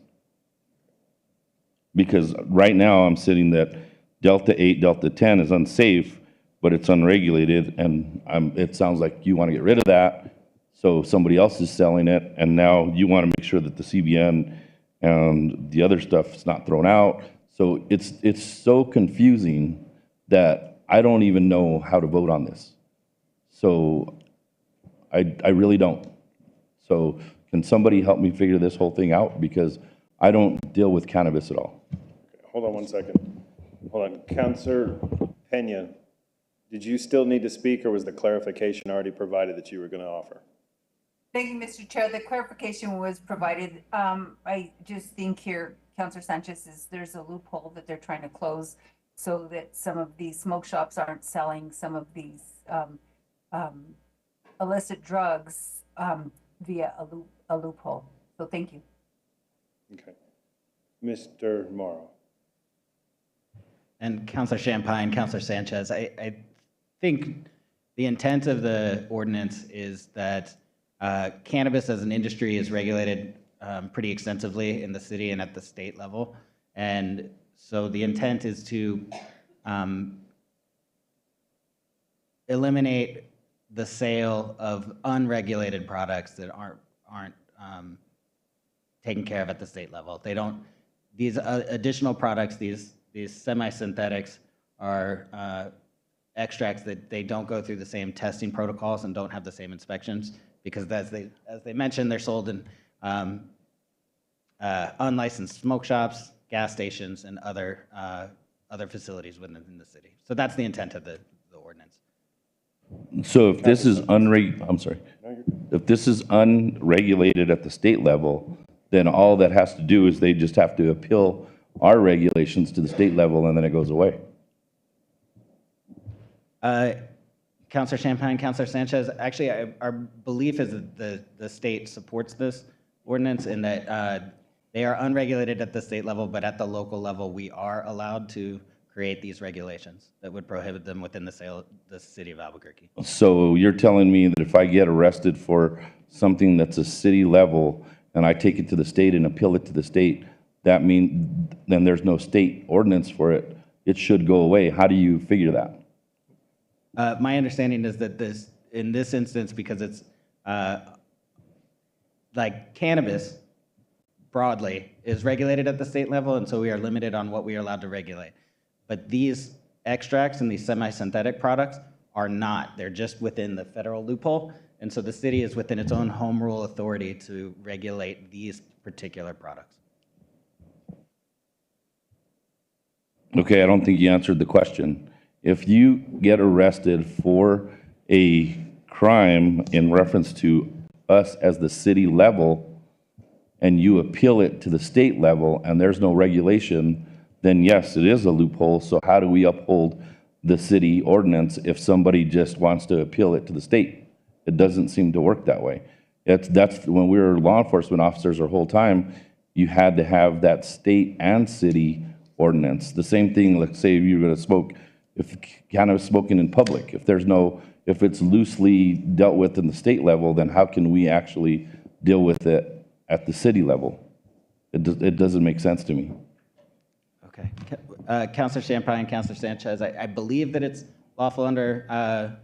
B: Because right now I'm sitting that Delta 8, Delta 10 is unsafe, but it's unregulated, and it sounds like you want to get rid of that, so somebody else is selling it, and now you want to make sure that the CBN and the other stuff is not thrown out. So it's so confusing that I don't even know how to vote on this. So I really don't. So can somebody help me figure this whole thing out? Because I don't deal with cannabis at all.
A: Hold on one second. Hold on. Counselor Pena, did you still need to speak, or was the clarification already provided that you were going to offer?
K: Thank you, Mr. Chair. The clarification was provided. I just think here, Councilor Sanchez, there's a loophole that they're trying to close so that some of these smoke shops aren't selling some of these illicit drugs via a loophole. So thank you.
A: Okay. Mr. Morrow.
M: And Councilor Champagne, Councilor Sanchez, I think the intent of the ordinance is that cannabis as an industry is regulated pretty extensively in the city and at the state level. And so the intent is to eliminate the sale of unregulated products that aren't taken care of at the state level. They don't, these additional products, these semi-synthetics are extracts that they don't go through the same testing protocols and don't have the same inspections, because as they mentioned, they're sold in unlicensed smoke shops, gas stations, and other facilities within the city. So that's the intent of the ordinance.
B: So if this is if this is unregulated at the state level, then all that has to do is they just have to appeal our regulations to the state level, and then it goes away.
M: Councilor Champagne, Councilor Sanchez, actually, our belief is that the state supports this ordinance in that they are unregulated at the state level, but at the local level, we are allowed to create these regulations that would prohibit them within the city of Albuquerque.
B: So you're telling me that if I get arrested for something that's a city level and I take it to the state and appeal it to the state, that means then there's no state ordinance for it. It should go away. How do you figure that?
M: My understanding is that in this instance, because it's like cannabis broadly is regulated at the state level, and so we are limited on what we are allowed to regulate. But these extracts and these semi-synthetic products are not. They're just within the federal loophole, and so the city is within its own home rule authority to regulate these particular products.
B: Okay, I don't think you answered the question. If you get arrested for a crime in reference to us as the city level, and you appeal it to the state level, and there's no regulation, then yes, it is a loophole. So how do we uphold the city ordinance if somebody just wants to appeal it to the state? It doesn't seem to work that way. That's when we were law enforcement officers our whole time, you had to have that state and city ordinance. The same thing, let's say you're going to smoke, if cannabis smoking in public, if it's loosely dealt with in the state level, then how can we actually deal with it at the city level? It doesn't make sense to me.
M: Okay. Councilor Champagne, Councilor Sanchez, I believe that it's lawful under,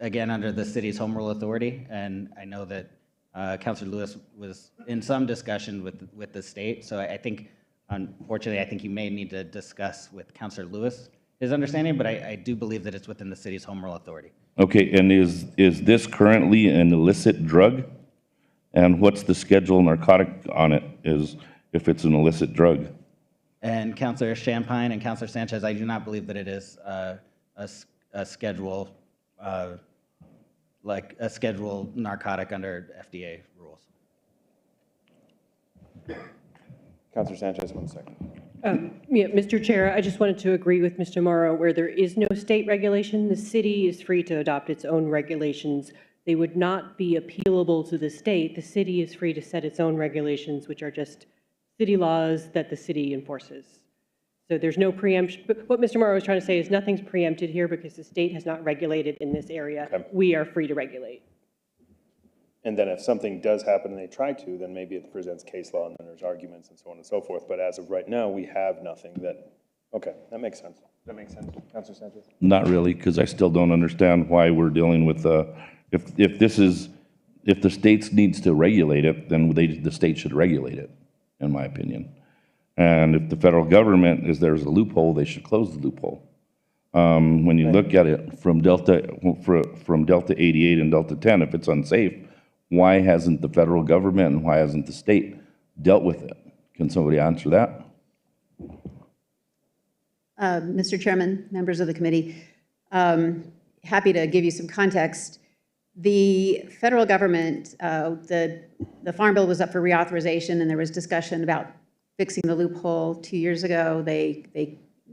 M: again, under the city's home rule authority, and I know that Councilor Lewis was in some discussion with the state, so I think, unfortunately, I think you may need to discuss with Councilor Lewis his understanding, but I do believe that it's within the city's home rule authority.
B: Okay, and is this currently an illicit drug? And what's the schedule narcotic on it, is if it's an illicit drug?
M: And Councilor Champagne and Councilor Sanchez, I do not believe that it is a schedule, like a scheduled narcotic under FDA rules.
A: Councilor Sanchez, 1 second.
P: Yeah, Mr. Chair, I just wanted to agree with Mr. Morrow. Where there is no state regulation, the city is free to adopt its own regulations. They would not be appealable to the state. The city is free to set its own regulations, which are just city laws that the city enforces. So there's no preemption. But what Mr. Morrow was trying to say is nothing's preempted here because the state has not regulated in this area.
A: Okay.
P: We are free to regulate.
A: And then if something does happen and they try to, then maybe it presents case law and then there's arguments and so on and so forth. But as of right now, we have nothing that, okay, that makes sense. That makes sense. Councilor Sanchez?
B: Not really, because I still don't understand why we're dealing with, if the states needs to regulate it, then the state should regulate it, in my opinion. And if the federal government there's a loophole, they should close the loophole. When you look at it from Delta 88 and Delta 10, if it's unsafe, why hasn't the federal government and why hasn't the state dealt with it? Can somebody answer that?
N: Mr. Chairman, members of the committee, happy to give you some context. The federal government, the Farm Bill was up for reauthorization, and there was discussion about fixing the loophole 2 years ago.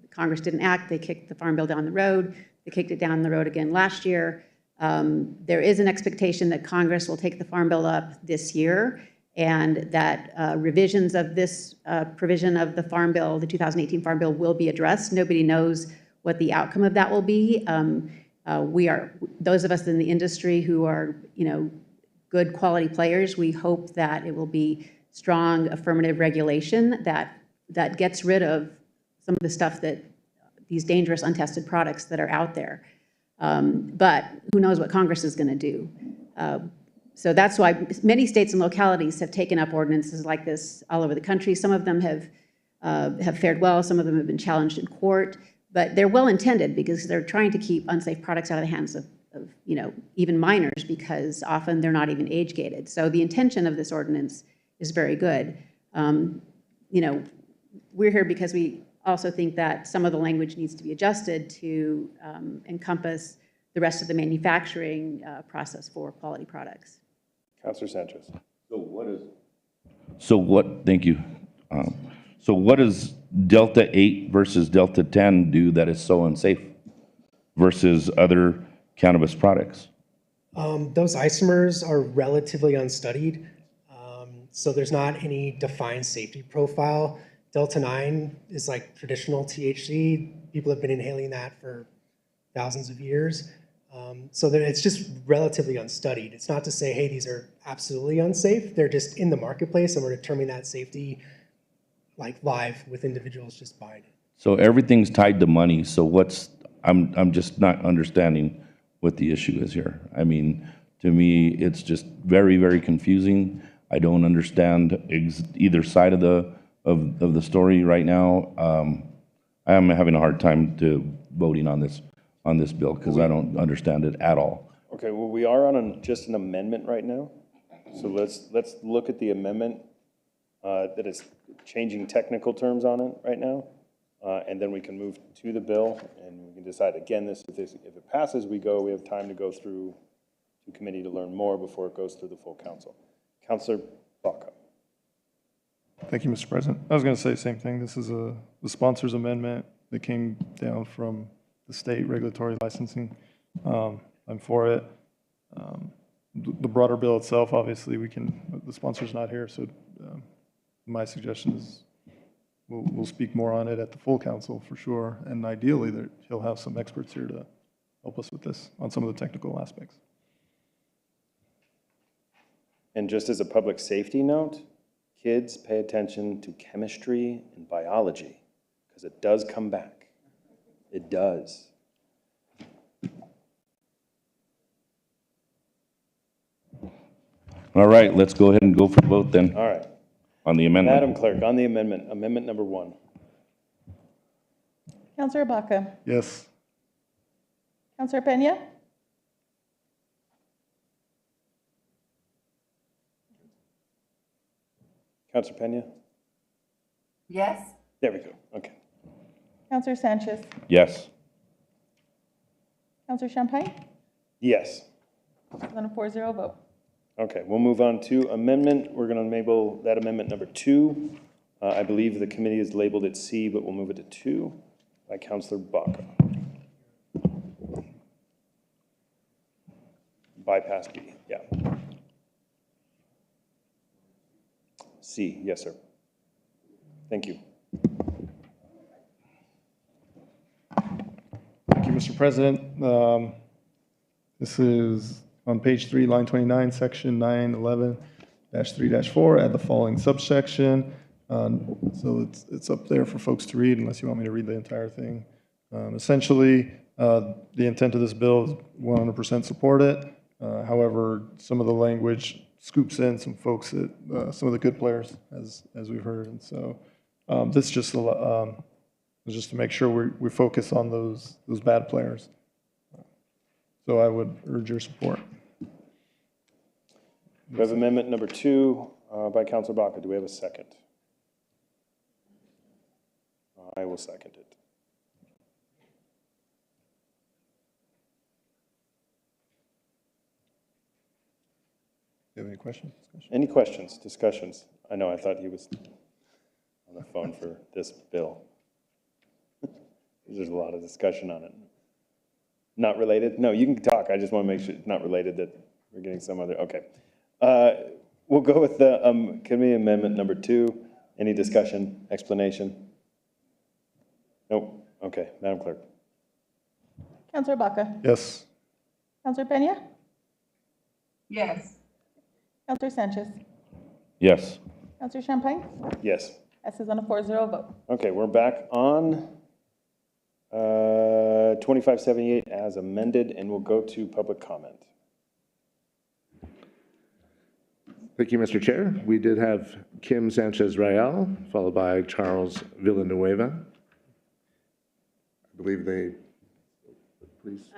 N: Congress didn't act. They kicked the Farm Bill down the road. They kicked it down the road again last year. There is an expectation that Congress will take the Farm Bill up this year, and that revisions of this provision of the Farm Bill, the 2018 Farm Bill, will be addressed. Nobody knows what the outcome of that will be. Those of us in the industry who are, good quality players, we hope that it will be strong affirmative regulation that gets rid of some of the stuff these dangerous untested products that are out there. But who knows what Congress is going to do. So that's why many states and localities have taken up ordinances like this all over the country. Some of them have fared well. Some of them have been challenged in court. But they're well-intended because they're trying to keep unsafe products out of the hands of even minors, because often they're not even age-gated. So the intention of this ordinance is very good. We're here because we also think that some of the language needs to be adjusted to encompass the rest of the manufacturing process for quality products.
A: Councilor Sanchez.
B: Thank you. So what does Delta 8 versus Delta 10 do that is so unsafe versus other cannabis products?
O: Those isomers are relatively unstudied, so there's not any defined safety profile. Delta 9 is like traditional THC. People have been inhaling that for thousands of years. So that it's just relatively unstudied. It's not to say, hey, these are absolutely unsafe. They're just in the marketplace, and we're determining that safety live with individuals just buying it.
B: So everything's tied to money. So I'm just not understanding what the issue is here. I mean, to me, it's just very, very confusing. I don't understand either side of the story right now. I am having a hard time voting on this bill because I don't understand it at all.
A: Okay, well, we are on just an amendment right now. So let's look at the amendment that is changing technical terms on it right now. And then we can move to the bill and we can decide again, if it passes, we have time to go through to committee to learn more before it goes through the full council. Councilor Baca.
F: Thank you, Mr. President. I was going to say the same thing. This is the sponsor's amendment that came down from the state regulatory licensing. I'm for it. The broader bill itself, obviously, the sponsor's not here, so my suggestion is we'll speak more on it at the full council for sure, and ideally that he'll have some experts here to help us with this on some of the technical aspects.
A: And just as a public safety note, kids, pay attention to chemistry and biology because it does come back. It does.
B: All right, let's go ahead and go for vote then.
A: All right.
B: On the amendment.
A: Madam Clerk, on the amendment number 1.
E: Councilor Baca.
F: Yes.
E: Councilor Pena.
A: Councilor Pena?
K: Yes?
A: There we go. Okay.
E: Councilor Sanchez.
B: Yes.
E: Councilor Champagne.
A: Yes.
E: On a 4-0 vote.
A: Okay, we'll move on to amendment. We're going to enable that amendment number 2. I believe the committee has labeled it C, but we'll move it to 2 by Councilor Baca. Bypass B, yeah. C, yes, sir. Thank you.
F: Thank you, Mr. President. This is on page 3, line 29, section 911-3-4, add the following subsection. So it's up there for folks to read unless you want me to read the entire thing. Essentially, the intent of this bill is 100% support it. However, some of the language scoops in some folks that, some of the good players, as we've heard. And so this just to make sure we focus on those bad players. So I would urge your support.
A: We have amendment number 2 by Counselor Baca. Do we have a second? I will second it.
F: Do you have any questions?
A: Any questions, discussions? I know, I thought he was on the phone for this bill. There's a lot of discussion on it. Not related? No, you can talk. I just want to make sure it's not related, that we're getting some other, okay. We'll go with the committee amendment number 2. Any discussion, explanation? Nope. Okay, Madam Clerk.
E: Counselor Baca?
F: Yes.
E: Counselor Peña?
K: Yes.
E: Counselor Sanchez?
B: Yes.
E: Counselor Champagne?
A: Yes.
E: Passes on a 4-0 vote.
A: Okay, we're back on 2578 as amended, and we'll go to public comment.
Q: Thank you, Mr. Chair. We did have Kim Sanchez Rayal, followed by Charles Villanueva. I believe they, please.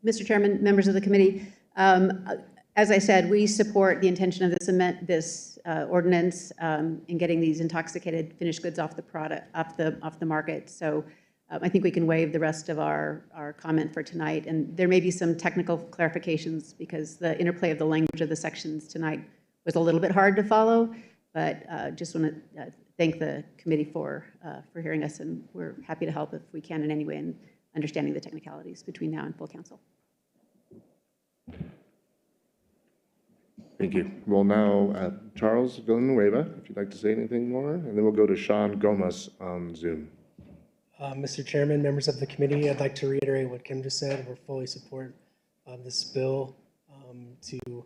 N: Mr. Chairman, members of the committee, as I said, we support the intention of this ordinance in getting these intoxicated finished goods off the market. So I think we can waive the rest of our comment for tonight. And there may be some technical clarifications because the interplay of the language of the sections tonight was a little bit hard to follow, but just want to thank the committee for hearing us, and we're happy to help if we can in any way in understanding the technicalities between now and full council.
Q: Thank you. We'll now, Charles Villanueva, if you'd like to say anything more, and then we'll go to Sean Gomez on Zoom.
O: Mr. Chairman, members of the committee, I'd like to reiterate what Kim just said. We're fully support this bill to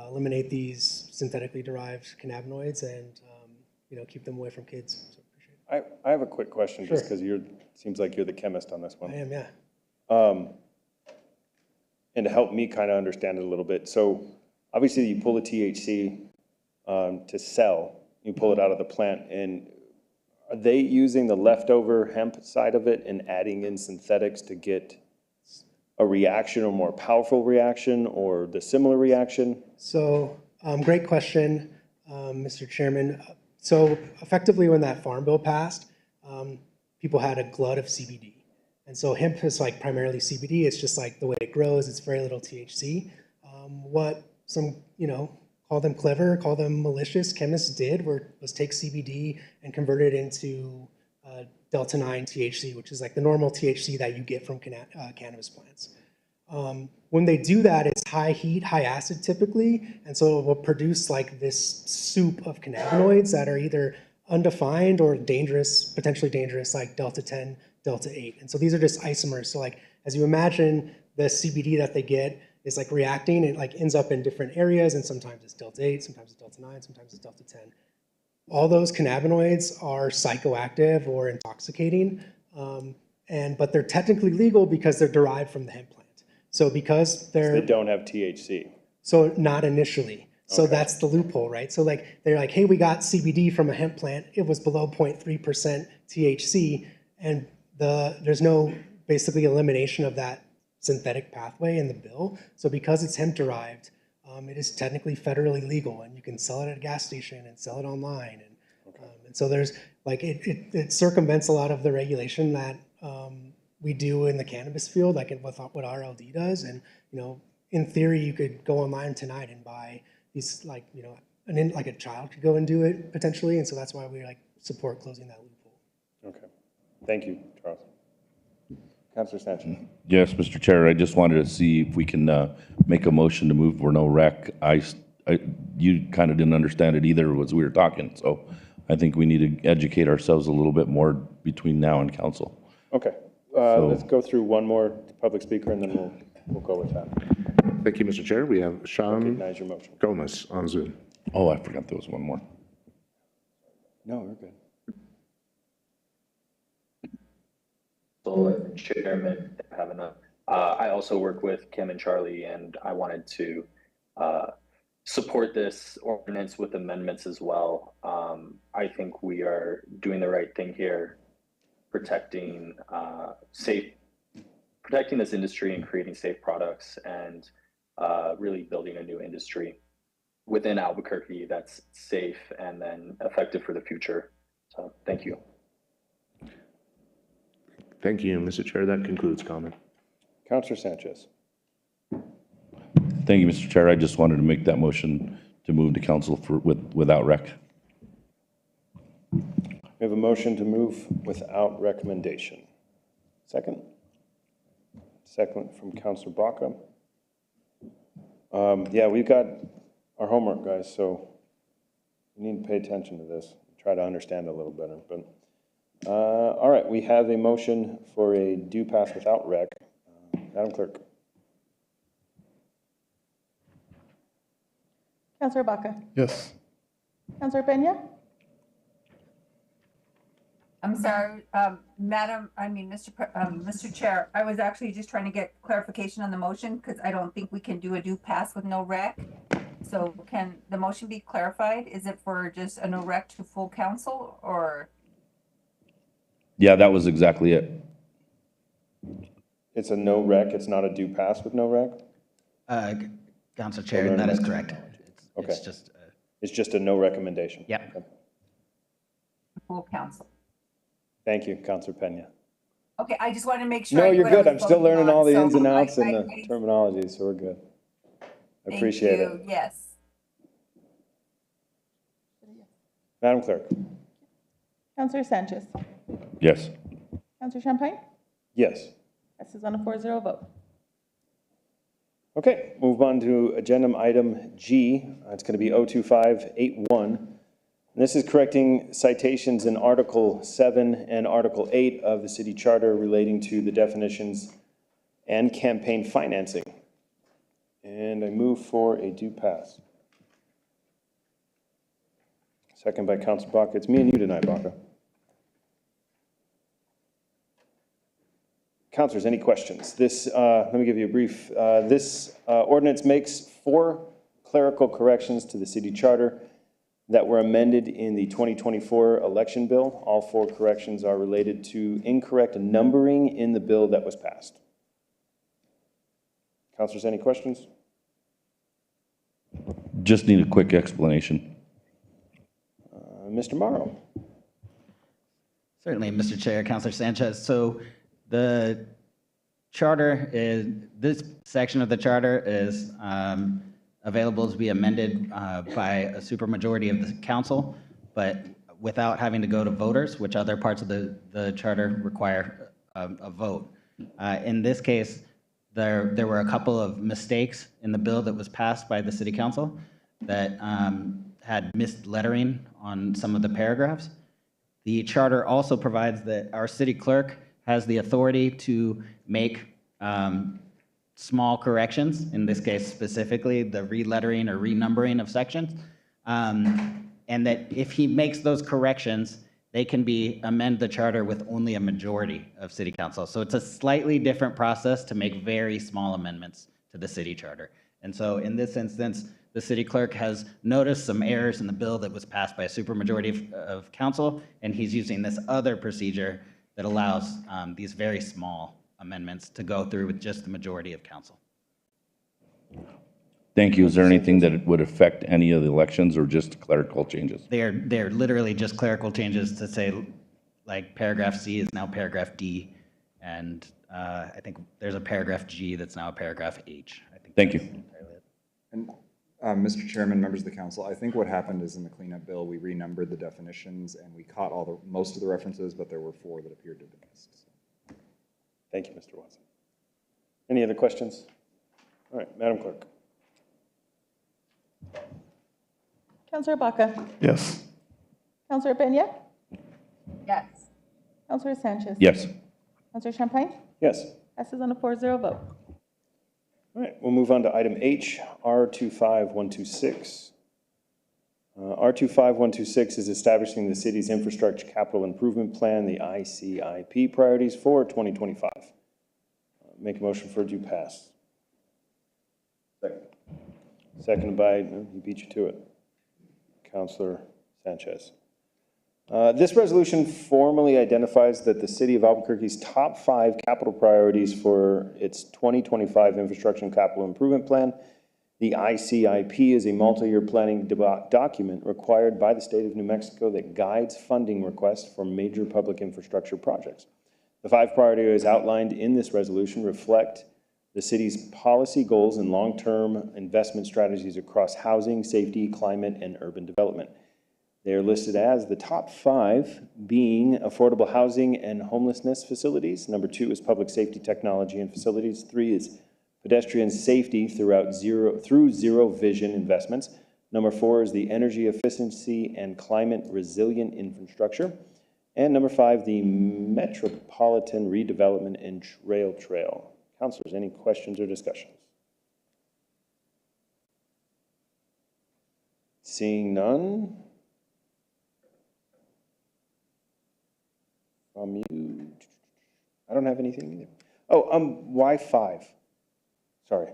O: eliminate these synthetically derived cannabinoids and keep them away from kids. So appreciate it.
A: I have a quick question,
O: Sure.
A: just because seems like you're the chemist on this one.
O: I am, yeah.
A: And to help me kind of understand it a little bit, so obviously you pull the THC to sell, you pull it out of the plant, and are they using the leftover hemp side of it and adding in synthetics to get a reaction, or more powerful reaction, or the similar reaction?
O: So great question, Mr. Chairman. So effectively when that farm bill passed, people had a glut of CBD. And so hemp is like primarily CBD. It's just like the way it grows. It's very little THC. What some, call them clever, call them malicious chemists did was take CBD and convert it into Delta-9 THC, which is like the normal THC that you get from cannabis plants. When they do that, it's high heat, high acid typically, and so it will produce like this soup of cannabinoids that are either undefined or dangerous, potentially dangerous, like Delta-10, Delta-8. And so these are just isomers. So like, as you imagine, the CBD that they get is like reacting, it like ends up in different areas, and sometimes it's Delta-8, sometimes it's Delta-9, sometimes it's Delta-10. All those cannabinoids are psychoactive or intoxicating, but they're technically legal because they're derived from the hemp plant. So because
A: They don't have THC.
O: So not initially. So
A: Okay.
O: that's the loophole, right? So like they're like, hey, we got CBD from a hemp plant. It was below 0.3% THC, and there's no basically elimination of that synthetic pathway in the bill. So because it's hemp derived, it is technically federally legal, and you can sell it at a gas station and sell it online. And so there's like it circumvents a lot of the regulation that we do in the cannabis field, like what RLD does. And in theory, you could go online tonight and buy these, like like a child could go and do it potentially. And so that's why we like support closing that loophole.
A: Okay. Thank you, Charles. Councilor Sanchez.
B: Yes, Mr. Chair, I just wanted to see if we can make a motion to move for no rec. You kind of didn't understand it either as we were talking, so I think we need to educate ourselves a little bit more between now and council.
A: Okay. Let's go through one more public speaker, and then we'll go with that.
Q: Thank you, Mr. Chair. We have Sean
A: Recognize your motion.
Q: Gomez on Zoom.
B: Oh, I forgot there was one more.
A: No, we're good.
R: Chairman, I also work with Kim and Charlie, and I wanted to support this ordinance with amendments as well. I think we are doing the right thing here, protecting this industry and creating safe products, and really building a new industry. within Albuquerque that's safe and then effective for the future. So thank you.
Q: Thank you, Mr. Chair. That concludes comment.
A: Councillor Sanchez.
B: Thank you, Mr. Chair. I just wanted to make that motion to move to council without rec.
A: We have a motion to move without recommendation. Second? Second from Councillor Baca. Yeah, we've got our homework, guys, so we need to pay attention to this, try to understand a little better. But all right, we have a motion for a due pass without rec. Madam Clerk.
E: Councillor Baca.
F: Yes.
E: Councillor Peña.
K: I'm sorry, Mr. Chair, I was actually just trying to get clarification on the motion because I don't think we can do a due pass with no rec. So can the motion be clarified? Is it for just a no rec to full council or?
B: Yeah, that was exactly it.
A: It's a no rec, it's not a due pass with no rec?
M: Council Chair, that is correct.
A: Okay. It's just a no recommendation?
M: Yeah.
A: Okay.
K: Full council.
A: Thank you, Councillor Peña.
K: Okay, I just wanted to make sure.
A: No,
K: I knew
A: you're
K: what I
A: good.
K: was
A: I'm still
K: voting
A: learning
K: on,
A: all the
K: so
A: ins and outs
K: I-
A: and
K: I-
A: the terminology, so we're good. I
K: Thank
A: appreciate
K: you.
A: it.
K: Yes.
A: Madam Clerk.
E: Councillor Sanchez.
B: Yes.
E: Councillor Champagne.
A: Yes.
E: Passes on a 4-0 vote.
A: Okay, move on to agenda item G. It's going to be 02581. And this is correcting citations in Article 7 and Article 8 of the city charter relating to the definitions and campaign financing. And I move for a due pass. Second by Councilor Baca. It's me and you tonight, Baca. Councilors, any questions? This, let me give you a brief. This ordinance makes 4 clerical corrections to the city charter that were amended in the 2024 election bill. All 4 corrections are related to incorrect numbering in the bill that was passed. Councilors, any questions?
B: Just need a quick explanation.
A: Mr. Morrow.
M: Certainly, Mr. Chair, Councilor Sanchez. So the charter is, this section of the charter is available to be amended by a supermajority of the council, but without having to go to voters, which other parts of the charter require a vote. In this case, there were a couple of mistakes in the bill that was passed by the city council that had missed lettering on some of the paragraphs. The charter also provides that our city clerk has the authority to make small corrections, in this case specifically the relettering or renumbering of sections, and that if he makes those corrections, they can amend the charter with only a majority of city council. So it's a slightly different process to make very small amendments to the city charter. And so in this instance, the city clerk has noticed some errors in the bill that was passed by a supermajority of council, and he's using this other procedure that allows these very small amendments to go through with just the majority of council.
B: Thank you. Is there anything that would affect any of the elections or just clerical changes?
M: They're literally just clerical changes to say, like paragraph C is now paragraph D, and I think there's a paragraph G that's now a paragraph H. I think.
B: Thank you.
S: And Mr. Chairman, members of the council, I think what happened is in the cleanup bill, we renumbered the definitions and we caught most of the references, but there were 4 that appeared to have been missed. So.
A: Thank you, Mr. Watson. Any other questions? All right, Madam Clerk.
E: Councillor Baca.
F: Yes.
E: Councillor Peña.
K: Yes.
E: Councillor Sanchez.
B: Yes.
E: Councillor Champagne.
A: Yes.
E: Passes on a 4-0 vote.
A: All right, we'll move on to item H, R25126. R25126 is establishing the city's infrastructure capital improvement plan, the ICIP priorities for 2025. Make a motion for a due pass. Second. Seconded by, he beat you to it, Councilor Sanchez. This resolution formally identifies that the city of Albuquerque's top 5 capital priorities for its 2025 infrastructure and capital improvement plan The ICIP is a multi-year planning document required by the state of New Mexico that guides funding requests for major public infrastructure projects. The 5 priority areas outlined in this resolution reflect the city's policy goals and long-term investment strategies across housing, safety, climate, and urban development. They are listed as the top 5 being affordable housing and homelessness facilities. Number 2 is public safety technology and facilities. 3 is pedestrian safety through zero vision investments. Number 4 is the energy efficiency and climate resilient infrastructure. And number 5, the metropolitan redevelopment and rail trail. Councilors, any questions or discussions? Seeing none. From you, I don't have anything either. Oh, why 5? Sorry,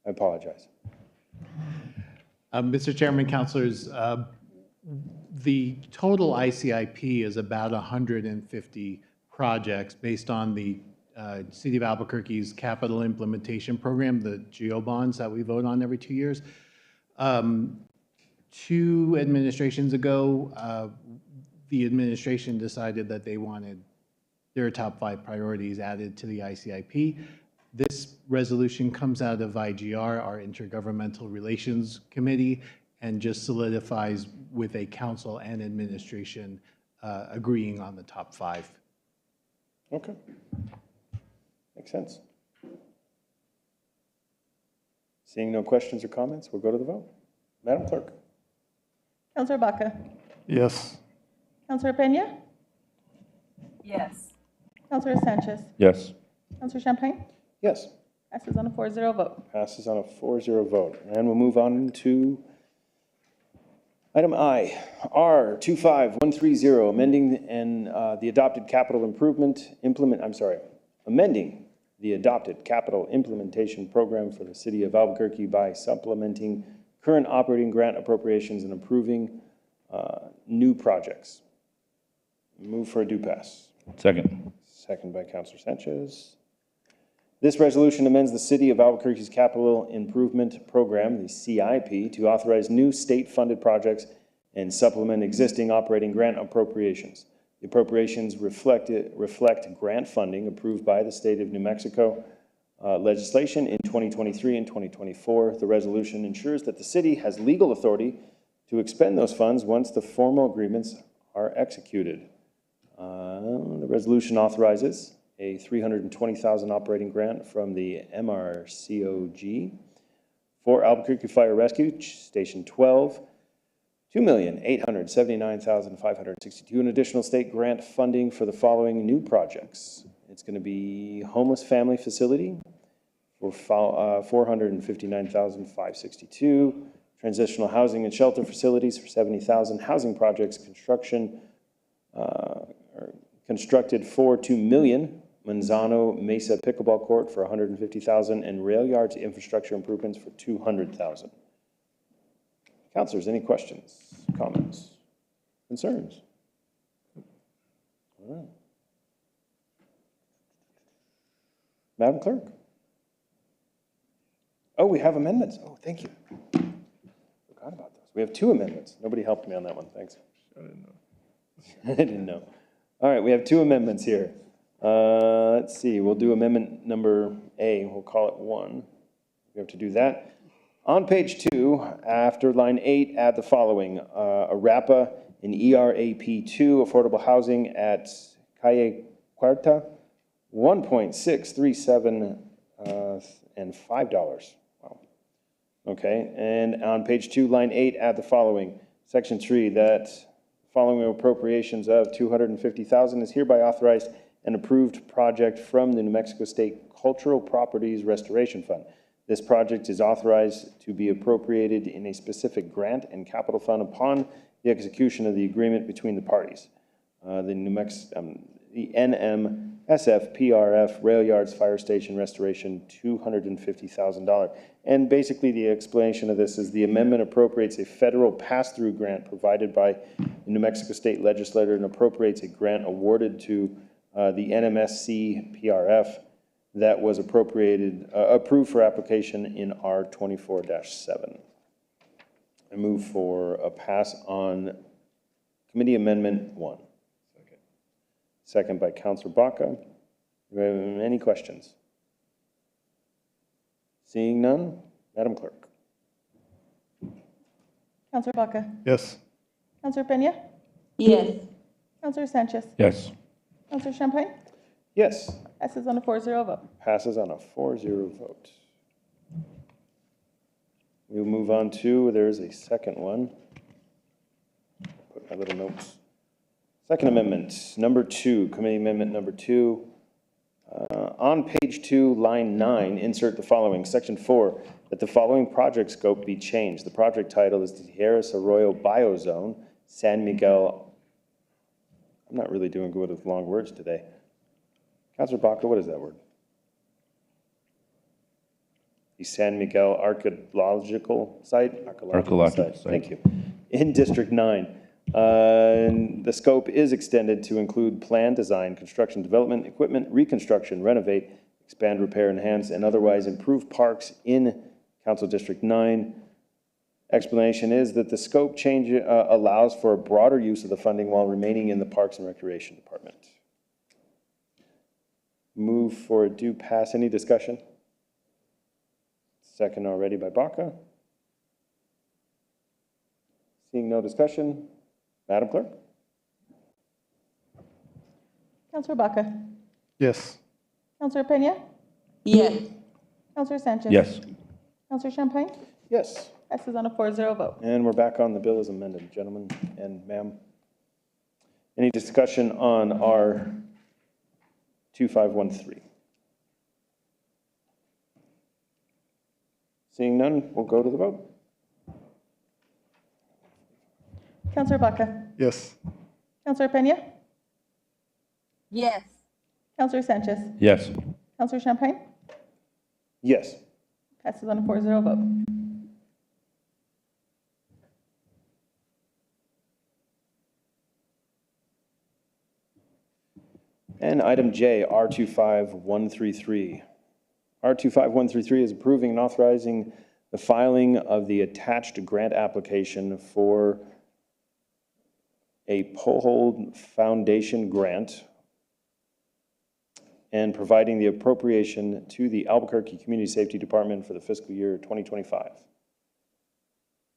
A: I apologize.
T: Mr. Chairman, councilors, the total ICIP is about 150 projects based on the City of Albuquerque's capital implementation program, the GEO bonds that we vote on every 2 years. 2 administrations ago, the administration decided that they wanted their top 5 priorities added to the ICIP. This resolution comes out of IGR, our Intergovernmental Relations Committee, and just solidifies with a council and administration agreeing on the top 5.
A: Okay. Makes sense. Seeing no questions or comments, we'll go to the vote. Madam Clerk.
E: Counselor Baca?
F: Yes.
E: Counselor Peña?
K: Yes.
E: Counselor Sanchez?
B: Yes.
E: Counselor Champagne?
A: Yes.
E: Passes on a 4-0 vote.
A: Passes on a 4-0 vote. And we'll move on to item I, R25130, amending the adopted capital amending the adopted capital implementation program for the city of Albuquerque by supplementing current operating grant appropriations and approving new projects. Move for a do pass.
B: Second.
A: Second by Councilor Sanchez. This resolution amends the City of Albuquerque's Capital Improvement Program, the CIP, to authorize new state-funded projects and supplement existing operating grant appropriations. The appropriations reflect grant funding approved by the State of New Mexico legislation in 2023 and 2024. The resolution ensures that the city has legal authority to expend those funds once the formal agreements are executed. The resolution authorizes a $320,000 operating grant from the MRCOG for Albuquerque Fire Rescue Station 12, $2,879,562 in additional state grant funding for the following new projects. It's going to be homeless family facility for $459,562, transitional housing and shelter facilities for $70,000, housing projects constructed for $2 million, Manzano Mesa Pickleball Court for $150,000, and rail yards infrastructure improvements for $200,000. Councilors, any questions, comments, concerns? All right. Madam Clerk. Oh, we have amendments. Oh, thank you. Forgot about those. We have 2 amendments. Nobody helped me on that one. Thanks.
F: I didn't know.
A: I didn't know. All right, we have 2 amendments here. Let's see, we'll do amendment number A. We'll call it 1. We have to do that. On page 2, after line 8, add the following. ARAPA and ERAP2, affordable housing at Calle Cuarta, 1.637 and $5. Wow. Okay, and on page 2, line 8, add the following. Section 3, that following appropriations of $250,000 is hereby authorized an approved project from the New Mexico State Cultural Properties Restoration Fund. This project is authorized to be appropriated in a specific grant and capital fund upon the execution of the agreement between the parties. The NMSF PRF Rail Yards Fire Station Restoration, $250,000. And basically the explanation of this is the amendment appropriates a federal pass-through grant provided by the New Mexico State Legislature and appropriates a grant awarded to the NMSC PRF. that was approved for application in R 24-7. I move for a pass on Committee Amendment 1. Second by Councilor Baca. Do we have any questions? Seeing none, Madam Clerk.
E: Counselor Baca?
F: Yes.
E: Counselor Peña?
K: Yes.
E: Counselor Sanchez?
B: Yes.
E: Counselor Champagne?
A: Yes.
E: Passes on a 4-0 vote.
A: Passes on a 4-0 vote. We'll move on to, there's a second one. Put my little notes. Second amendment, number 2, committee amendment number 2. On page 2, line 9, insert the following, section 4, that the following project scope be changed. The project title is the Tierras Arroyo Biozone, San Miguel. I'm not really doing good with long words today. Councilor Baca, what is that word? The San Miguel Archaeological Site?
B: Archaeological site.
A: Thank you. In District 9. And the scope is extended to include plan, design, construction, development, equipment, reconstruction, renovate, expand, repair, enhance, and otherwise improve parks in Council District 9. Explanation is that the scope change allows for a broader use of the funding while remaining in the Parks and Recreation Department. Move for a due pass. Any discussion? Second already by Baca. Seeing no discussion, Madam Clerk?
E: Counselor Baca?
F: Yes.
E: Counselor Peña?
K: Yes.
E: Counselor Sanchez?
B: Yes.
E: Counselor Champagne?
A: Yes.
E: Passes on a 4-0 vote.
A: And we're back on the bill as amended, gentlemen and ma'am. Any discussion on our 2513? Seeing none, we'll go to the vote.
E: Counselor Baca?
F: Yes.
E: Counselor Peña?
K: Yes.
E: Counselor Sanchez?
B: Yes.
E: Counselor Champagne?
A: Yes.
E: Passes on a 4-0 vote.
A: And item J, R25133. R25133 is approving and authorizing the filing of the attached grant application for a Pohold Foundation grant and providing the appropriation to the Albuquerque Community Safety Department for the fiscal year 2025.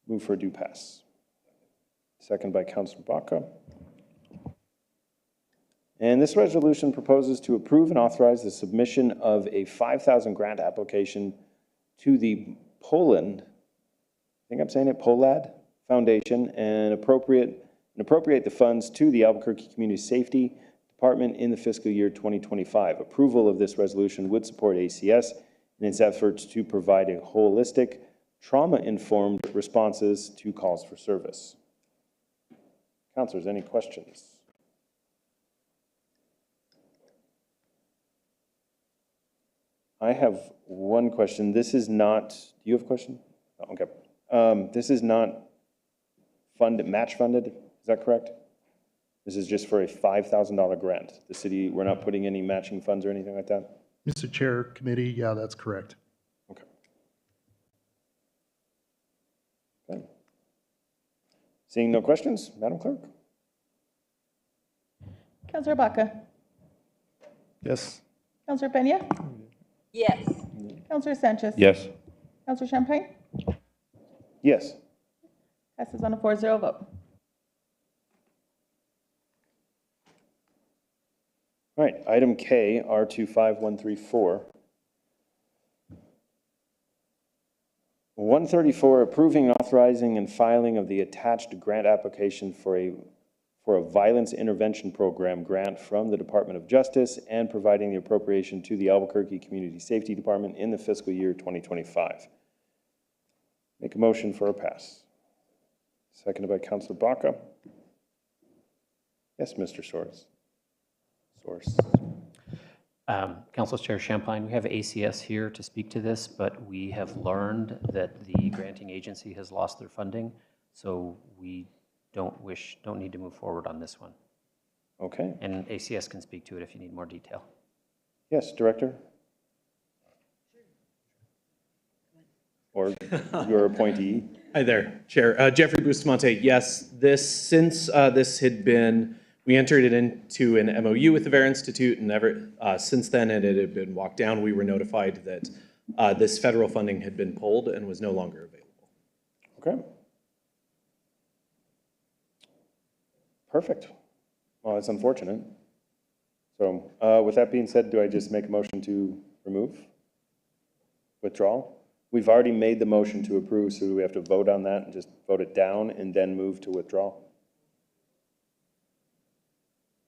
A: Move for a due pass. Second by Councilor Baca. And this resolution proposes to approve and authorize the submission of a $5,000 grant application to the Poland, I think I'm saying it, Polad Foundation, and appropriate the funds to the Albuquerque Community Safety Department in the fiscal year 2025. Approval of this resolution would support ACS in its efforts to provide a holistic, trauma-informed responses to calls for service. Councilors, any questions? I have one question. This is not, do you have a question? Oh, okay. This is not match funded, is that correct? This is just for a $5,000 grant. The city, we're not putting any matching funds or anything like that?
U: Mr. Chair, committee, yeah, that's correct.
A: Okay. Okay. Seeing no questions, Madam Clerk?
E: Counselor Baca?
F: Yes.
E: Counselor Peña?
K: Yes.
E: Counselor Sanchez?
B: Yes.
E: Counselor Champagne?
A: Yes.
E: Passes on a 4-0 vote.
A: All right, item K, R25134. 134, approving, authorizing, and filing of the attached grant application for a violence intervention program grant from the Department of Justice and providing the appropriation to the Albuquerque Community Safety Department in the fiscal year 2025. Make a motion for a pass. Seconded by Councilor Baca. Yes, Mr. Soares.
J: Council Chair Champagne, we have ACS here to speak to this, but we have learned that the granting agency has lost their funding, so we don't need to move forward on this one.
A: Okay.
J: And ACS can speak to it if you need more detail.
A: Yes, Director. or your appointee.
C: Hi there, Chair. Jeffrey Bustamante. Yes, since this had been, we entered it into an MOU with the VERA Institute, and since then it had been walked down, we were notified that this federal funding had been pulled and was no longer available.
A: Okay. Perfect. Well, that's unfortunate. So with that being said, do I just make a motion to remove? Withdrawal? We've already made the motion to approve, so do we have to vote on that and just vote it down and then move to withdrawal?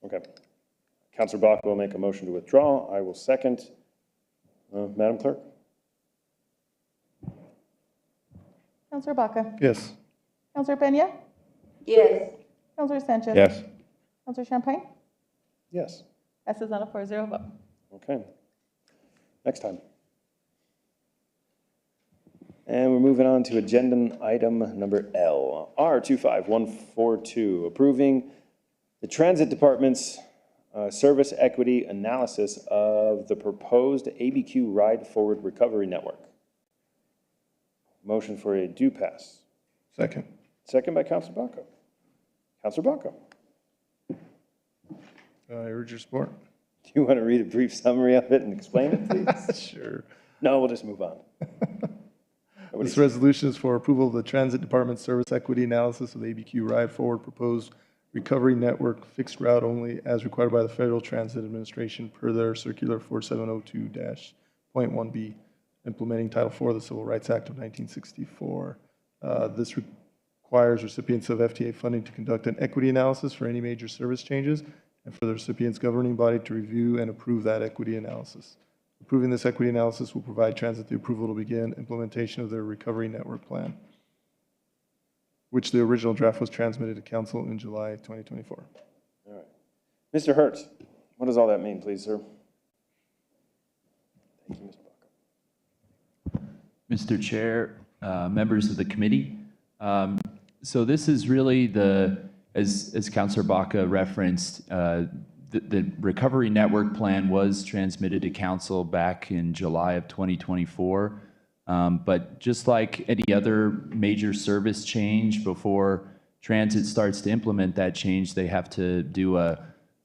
A: Okay. Councilor Baca will make a motion to withdraw. I will second. Madam Clerk?
E: Councilor Baca?
F: Yes.
E: Councilor Peña?
K: Yes.
E: Councilor Sanchez?
B: Yes.
E: Councilor Champagne?
A: Yes.
E: Passes on a 4-0 vote.
A: Okay. Next time. And we're moving on to agenda item number L, R25142, approving the Transit Department's service equity analysis of the proposed ABQ Ride Forward Recovery Network. Motion for a due pass.
F: Second.
A: Second by Councilor Baca. Councilor Baca.
F: I urge your support.
A: Do you want to read a brief summary of it and explain it, please?
F: Sure.
A: No, we'll just move on.
F: This resolution is for approval of the Transit Department's service equity analysis of the ABQ Ride Forward proposed recovery network fixed route only as required by the Federal Transit Administration per their Circular 4702-.1b, implementing Title IV of the Civil Rights Act of 1964. This requires recipients of FTA funding to conduct an equity analysis for any major service changes and for the recipient's governing body to review and approve that equity analysis. Approving this equity analysis will provide transit the approval to begin implementation of their recovery network plan, which the original draft was transmitted to council in July 2024.
A: All right. Mr. Hertz, what does all that mean, please, sir? Thank you, Mr. Baca.
V: Mr. Chair, members of the committee. So this is really as Councilor Baca referenced, the recovery network plan was transmitted to council back in July of 2024. But just like any other major service change, before transit starts to implement that change, they have to do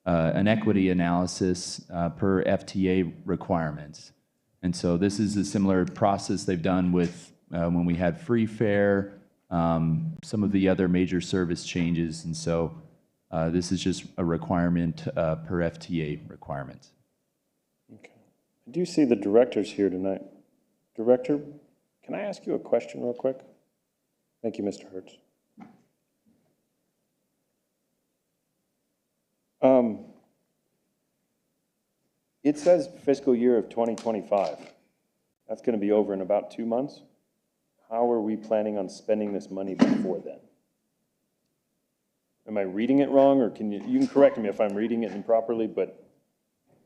V: an equity analysis per FTA requirements. And so this is a similar process they've done with when we had free fare, some of the other major service changes. And so this is just a requirement per FTA requirement.
A: Okay. I do see the directors here tonight. Director, can I ask you a question real quick? Thank you, Mr. Hertz. It says fiscal year of 2025. That's going to be over in about 2 months. How are we planning on spending this money before then? Am I reading it wrong, or you can correct me if I'm reading it improperly, but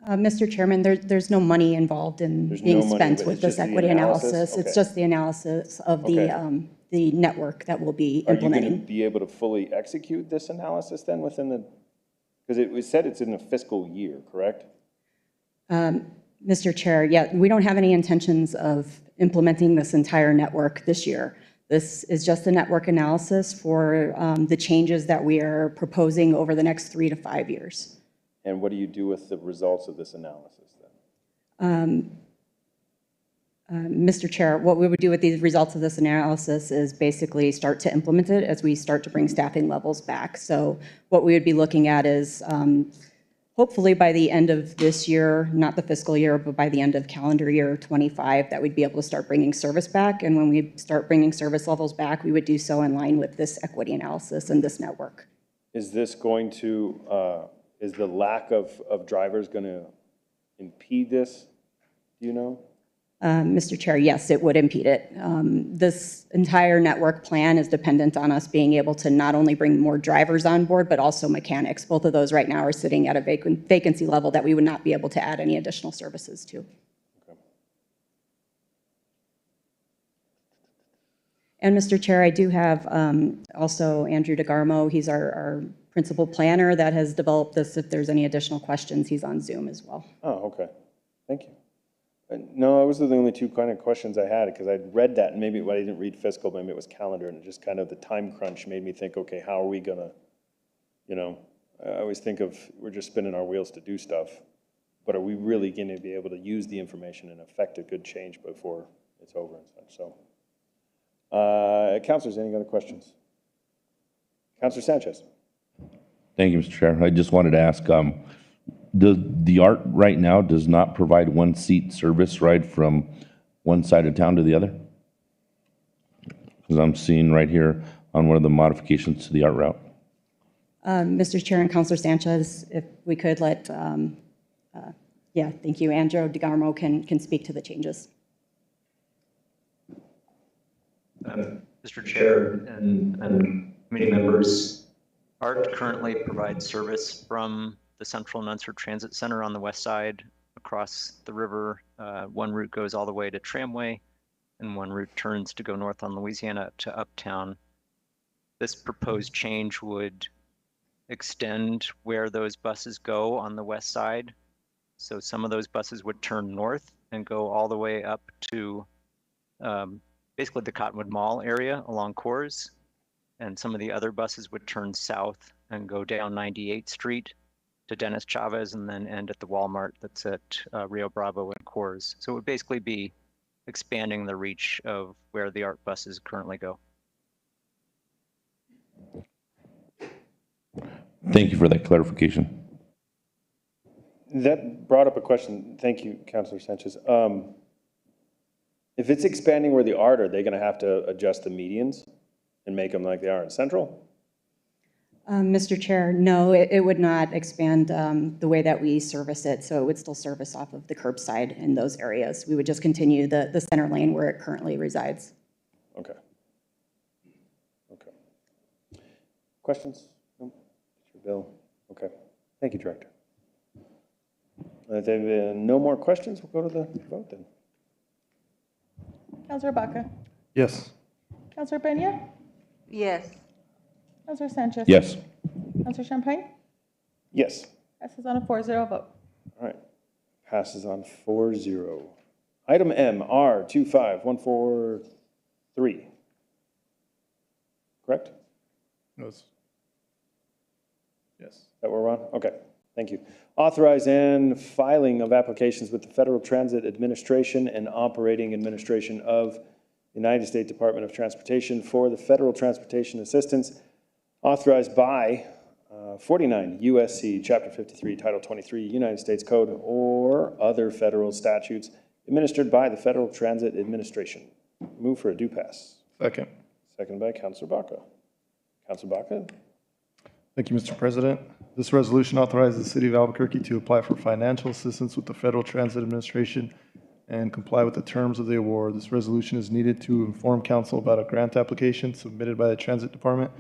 W: Mr. Chairman, there's no money involved in being spent with this equity analysis. It's just the analysis of the network that we'll be implementing.
A: Are you going to be able to fully execute this analysis then within the, because it was said it's in a fiscal year, correct?
W: Mr. Chair, yeah, we don't have any intentions of implementing this entire network this year. This is just a network analysis for the changes that we are proposing over the next 3 to 5 years.
A: And what do you do with the results of this analysis then?
W: Mr. Chair, what we would do with the results of this analysis is basically start to implement it as we start to bring staffing levels back. So what we would be looking at is hopefully by the end of this year, not the fiscal year, but by the end of calendar year 25, that we'd be able to start bringing service back. And when we start bringing service levels back, we would do so in line with this equity analysis and this network.
A: Is this going to, is the lack of drivers going to impede this? Do you know?
W: Mr. Chair, yes, it would impede it. This entire network plan is dependent on us being able to not only bring more drivers on board, but also mechanics. Both of those right now are sitting at a vacancy level that we would not be able to add any additional services to.
A: Okay.
W: And Mr. Chair, I do have also Andrew DeGarmo. He's our principal planner that has developed this. If there's any additional questions, he's on Zoom as well.
A: Oh, okay. Thank you. No, those are the only two kind of questions I had, because I'd read that, and maybe, well, I didn't read fiscal, maybe it was calendar, and just kind of the time crunch made me think, okay, how are we gonna, you know, I always think of, we're just spinning our wheels to do stuff, but are we really gonna be able to use the information and affect a good change before it's over and such, so. Councilors, any other questions? Councilor Sanchez.
B: Thank you, Mr. Chair. I just wanted to ask, the ART right now does not provide one-seat service ride from one side of town to the other? Because I'm seeing right here on one of the modifications to the ART route.
W: Mr. Chair and Councilor Sanchez, if we could let, yeah, thank you, Andrew DeGarmo can speak to the changes.
D: Mr. Chair and committee members, ART currently provides service from the Central and Unserved Transit Center on the west side across the river. One route goes all the way to Tramway, and one route turns to go north on Louisiana to Uptown. This proposed change would extend where those buses go on the west side. So some of those buses would turn north and go all the way up to basically the Cottonwood Mall area along Coors. And some of the other buses would turn south and go down 98th Street to Dennis Chavez and then end at the Walmart that's at Rio Bravo and Coors. So it would basically be expanding the reach of where the ART buses currently go.
B: Thank you for that clarification.
A: That brought up a question. Thank you, Councilor Sanchez. If it's expanding where the ART, are they going to have to adjust the medians and make them like they are in Central?
W: Mr. Chair, no, it would not expand the way that we service it, so it would still service off of the curbside in those areas. We would just continue the center lane where it currently resides.
A: Okay. Okay. Questions? No? Mr. Bill? Okay. Thank you, Director. If there are no more questions, we'll go to the vote then.
E: Councilor Baca?
F: Yes.
E: Councilor Peña?
G: Yes.
E: Councilor Sanchez?
B: Yes.
E: Councilor Champagne?
A: Yes.
E: Passes on a 4-0 vote.
A: All right. Passes on 4-0. Item M, R25143. Correct?
F: Yes. Yes.
A: Is that where we're on? Okay. Thank you. Authorize and filing of applications with the Federal Transit Administration and Operating Administration of the United States Department of Transportation for the Federal Transportation Assistance authorized by 49 U.S.C. Chapter 53, Title 23, United States Code, or other federal statutes administered by the Federal Transit Administration. Move for a due pass.
F: Second.
A: Second by Councilor Baca. Councilor Baca?
F: Thank you, Mr. President. This resolution authorizes the City of Albuquerque to apply for financial assistance with the Federal Transit Administration and comply with the terms of the award. This resolution is needed to inform council about a grant application submitted by the Transit Department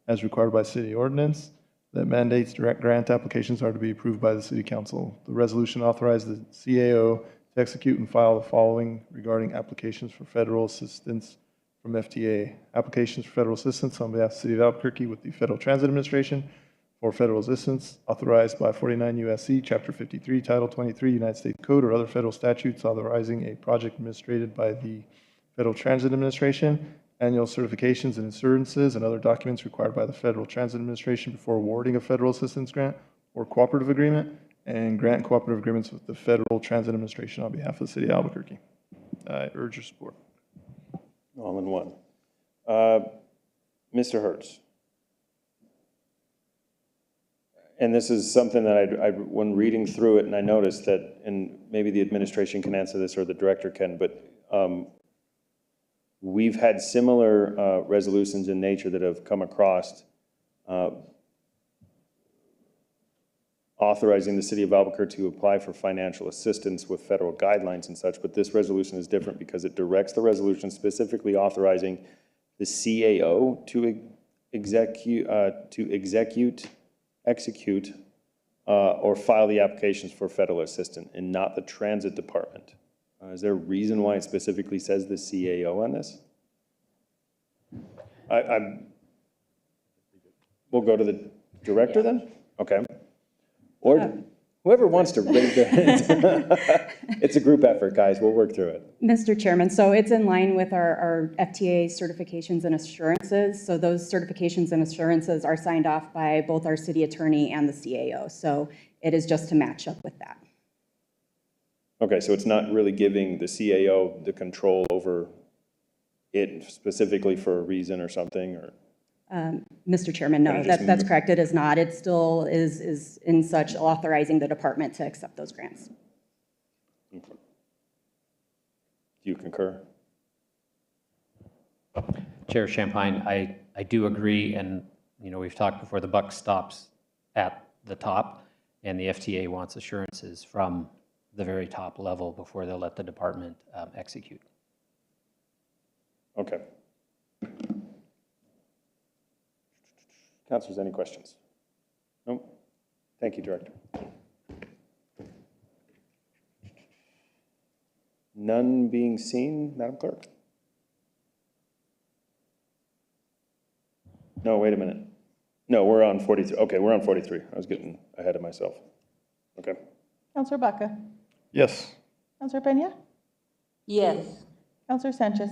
F: as required by city ordinance that mandates direct grant applications are to be approved by the City Council. The resolution authorizes the CAO to execute and file the following regarding applications for federal assistance from FTA. Applications for federal assistance on behalf of the City of Albuquerque with the Federal Transit Administration for federal assistance authorized by 49 U.S.C. Chapter 53, Title 23, United States Code, or other federal statutes authorizing a project administered by the Federal Transit Administration, annual certifications and assurances and other documents required by the Federal Transit Administration before awarding a federal assistance grant or cooperative agreement, and grant cooperative agreements with the Federal Transit Administration on behalf of the City of Albuquerque. I urge your support.
A: All in one. Mr. Hertz. And this is something that when reading through it, and I noticed that, and maybe the administration can answer this or the director can, but we've had similar resolutions in nature that have come across authorizing the City of Albuquerque to apply for financial assistance with federal guidelines and such, but this resolution is different because it directs the resolution specifically authorizing the CAO to execute or file the applications for federal assistance and not the Transit Department. Is there a reason why it specifically says the CAO on this? We'll go to the director then? Okay. Or Whoever wants to raise their hand. It's a group effort, guys. We'll work through it.
W: Mr. Chairman, so it's in line with our FTA certifications and assurances. So those certifications and assurances are signed off by both our city attorney and the CAO. So it is just to match up with that.
A: Okay, so it's not really giving the CAO the control over it specifically for a reason or something, or?
W: Mr. Chairman, no, that's correct. It is not. It still is in such authorizing the department to accept those grants.
A: Okay. Do you concur?
J: Chair Champagne, I do agree, and we've talked before, the buck stops at the top, and the FTA wants assurances from the very top level before they'll let the department execute.
A: Okay. Councilors, any questions? No? Thank you, Director. None being seen, Madam Clerk? No, wait a minute. No, we're on 43. Okay, we're on 43. I was getting ahead of myself. Okay.
E: Counselor Baca?
F: Yes.
E: Counselor Peña?
W: Yes.
E: Counselor Sanchez?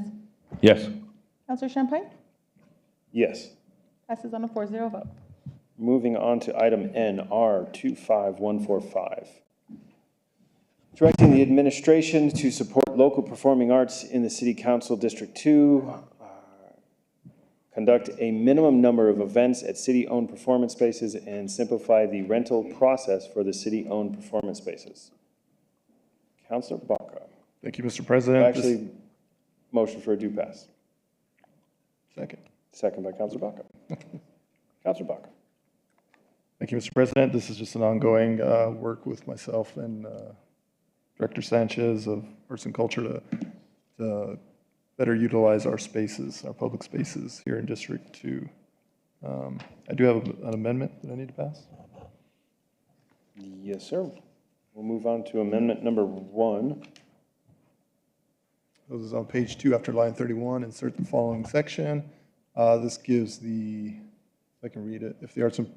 B: Yes.
E: Counselor Champagne?
A: Yes.
E: Passes on a 4-0 vote.
A: Moving on to item N, R25145. Directing the administration to support local performing arts in the City Council District 2. Conduct a minimum number of events at city-owned performance spaces and simplify the rental process for the city-owned performance spaces. Councilor Baca.
F: Thank you, Mr. President.
A: Actually, motion for a due pass.
F: Second.
A: Second by Councilor Baca. Councilor Baca.
F: Thank you, Mr. President. This is just an ongoing work with myself and Director Sanchez of Arts and Culture to better utilize our spaces, our public spaces here in District 2. I do have an amendment that I need to pass.
A: Yes, sir. We'll move on to amendment number 1.
F: This is on page 2 after line 31. Insert the following section. This gives the, if I can read it, if the Arts and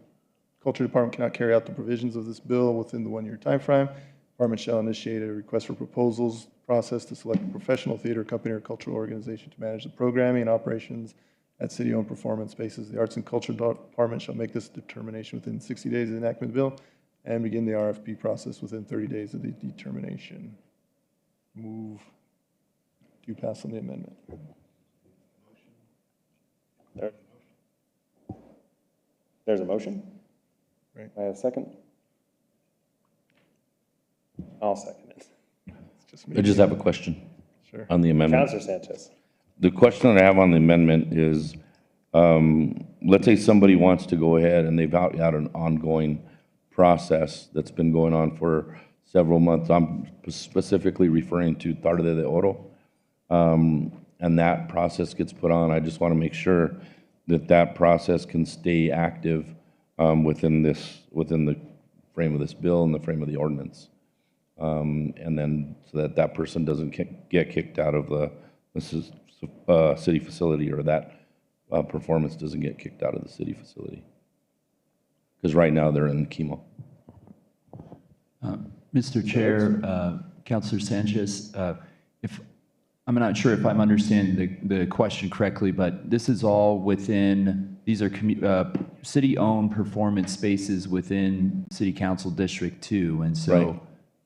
F: Culture Department cannot carry out the provisions of this bill within the 1-year timeframe, the department shall initiate a request for proposals process to select a professional theater company or cultural organization to manage the programming and operations at city-owned performance spaces. The Arts and Culture Department shall make this determination within 60 days of the enactment of the bill and begin the RFP process within 30 days of the determination. Move to pass on the amendment.
A: There's a motion.
F: Right.
A: I have a second. I'll second it.
B: I just have a question.
A: Sure.
B: On the amendment.
A: Councilor Sanchez.
B: The question that I have on the amendment is, let's say somebody wants to go ahead and they've got an ongoing process that's been going on for several months. I'm specifically referring to Tarde de Oro. And that process gets put on. I just want to make sure that that process can stay active within the frame of this bill and the frame of the ordinance. And then so that that person doesn't get kicked out of the city facility, or that performance doesn't get kicked out of the city facility. Because right now they're in chemo.
V: Mr. Chair, Councilor Sanchez, I'm not sure if I'm understanding the question correctly, but this is all within, these are city-owned performance spaces within City Council District 2, and so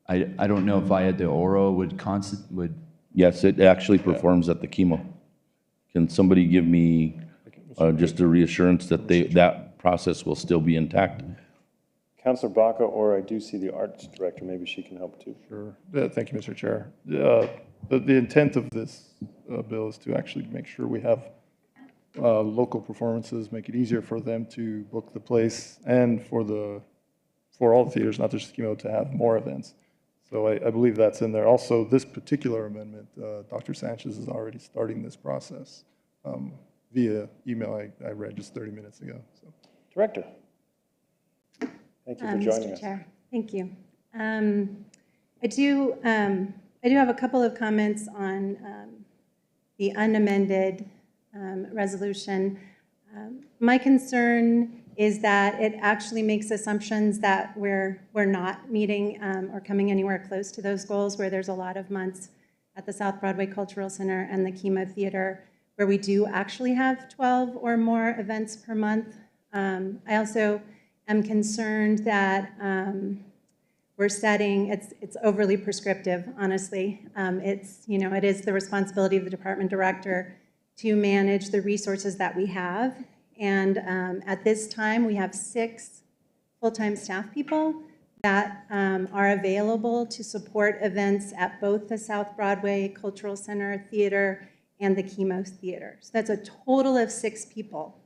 B: Right.
V: I don't know if Via de Oro would
B: Yes, it actually performs at the chemo. Can somebody give me just a reassurance that that process will still be intact?
A: Councilor Baca, or I do see the arts director, maybe she can help too.
F: Sure. Thank you, Mr. Chair. The intent of this bill is to actually make sure we have local performances, make it easier for them to book the place, and for all the theaters, not just chemo, to have more events. So I believe that's in there. Also, this particular amendment, Dr. Sanchez is already starting this process via email I read just 30 minutes ago. So.
A: Director. Thank you for joining us.
N: Mr. Chair, thank you. I do have a couple of comments on the unamended resolution. My concern is that it actually makes assumptions that we're not meeting or coming anywhere close to those goals, where there's a lot of months at the South Broadway Cultural Center and the Chemo Theater where we do actually have 12 or more events per month. I also am concerned that we're setting, it's overly prescriptive, honestly. It is the responsibility of the department director to manage the resources that we have. And at this time, we have 6 full-time staff people that are available to support events at both the South Broadway Cultural Center Theater and the Chemo Theater. So that's a total of 6 people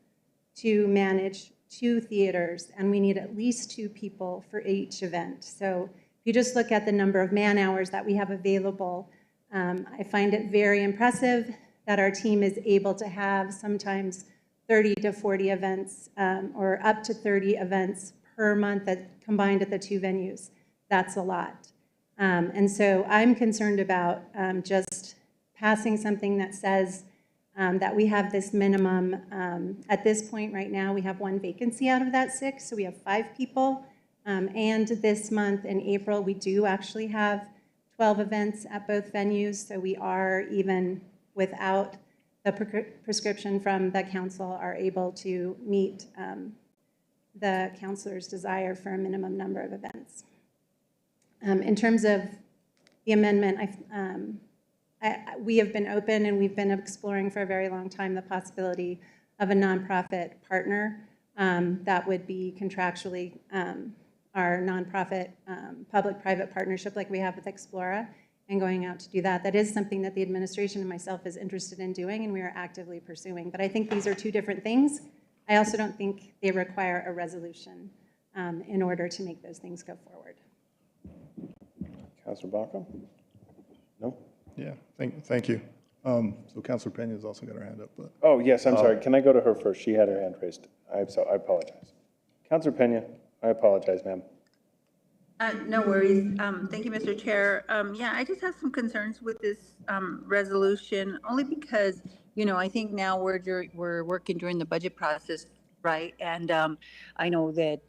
N: to manage 2 theaters, and we need at least 2 people for each event. So if you just look at the number of man hours that we have available, I find it very impressive that our team is able to have sometimes 30 to 40 events or up to 30 events per month that combined at the 2 venues. That's a lot. And so I'm concerned about just passing something that says that we have this minimum. At this point right now, we have 1 vacancy out of that 6, so we have 5 people. And this month in April, we do actually have 12 events at both venues, so we are, even without the prescription from the council, are able to meet the councilor's desire for a minimum number of events. In terms of the amendment, we have been open and we've been exploring for a very long time the possibility of a nonprofit partner that would be contractually our nonprofit public-private partnership like we have with Explora, and going out to do that. That is something that the administration and myself is interested in doing, and we are actively pursuing. But I think these are 2 different things. I also don't think they require a resolution in order to make those things go forward.
A: Councilor Baca? No?
F: Yeah, thank you. So Councilor Pena's also got her hand up, but.
A: Oh, yes, I'm sorry. Can I go to her first? She had her hand raised. I apologize. Councilor Pena, I apologize, ma'am.
G: No worries. Thank you, Mr. Chair. Yeah, I just have some concerns with this resolution, only because, I think now we're working during the budget process, right? And I know that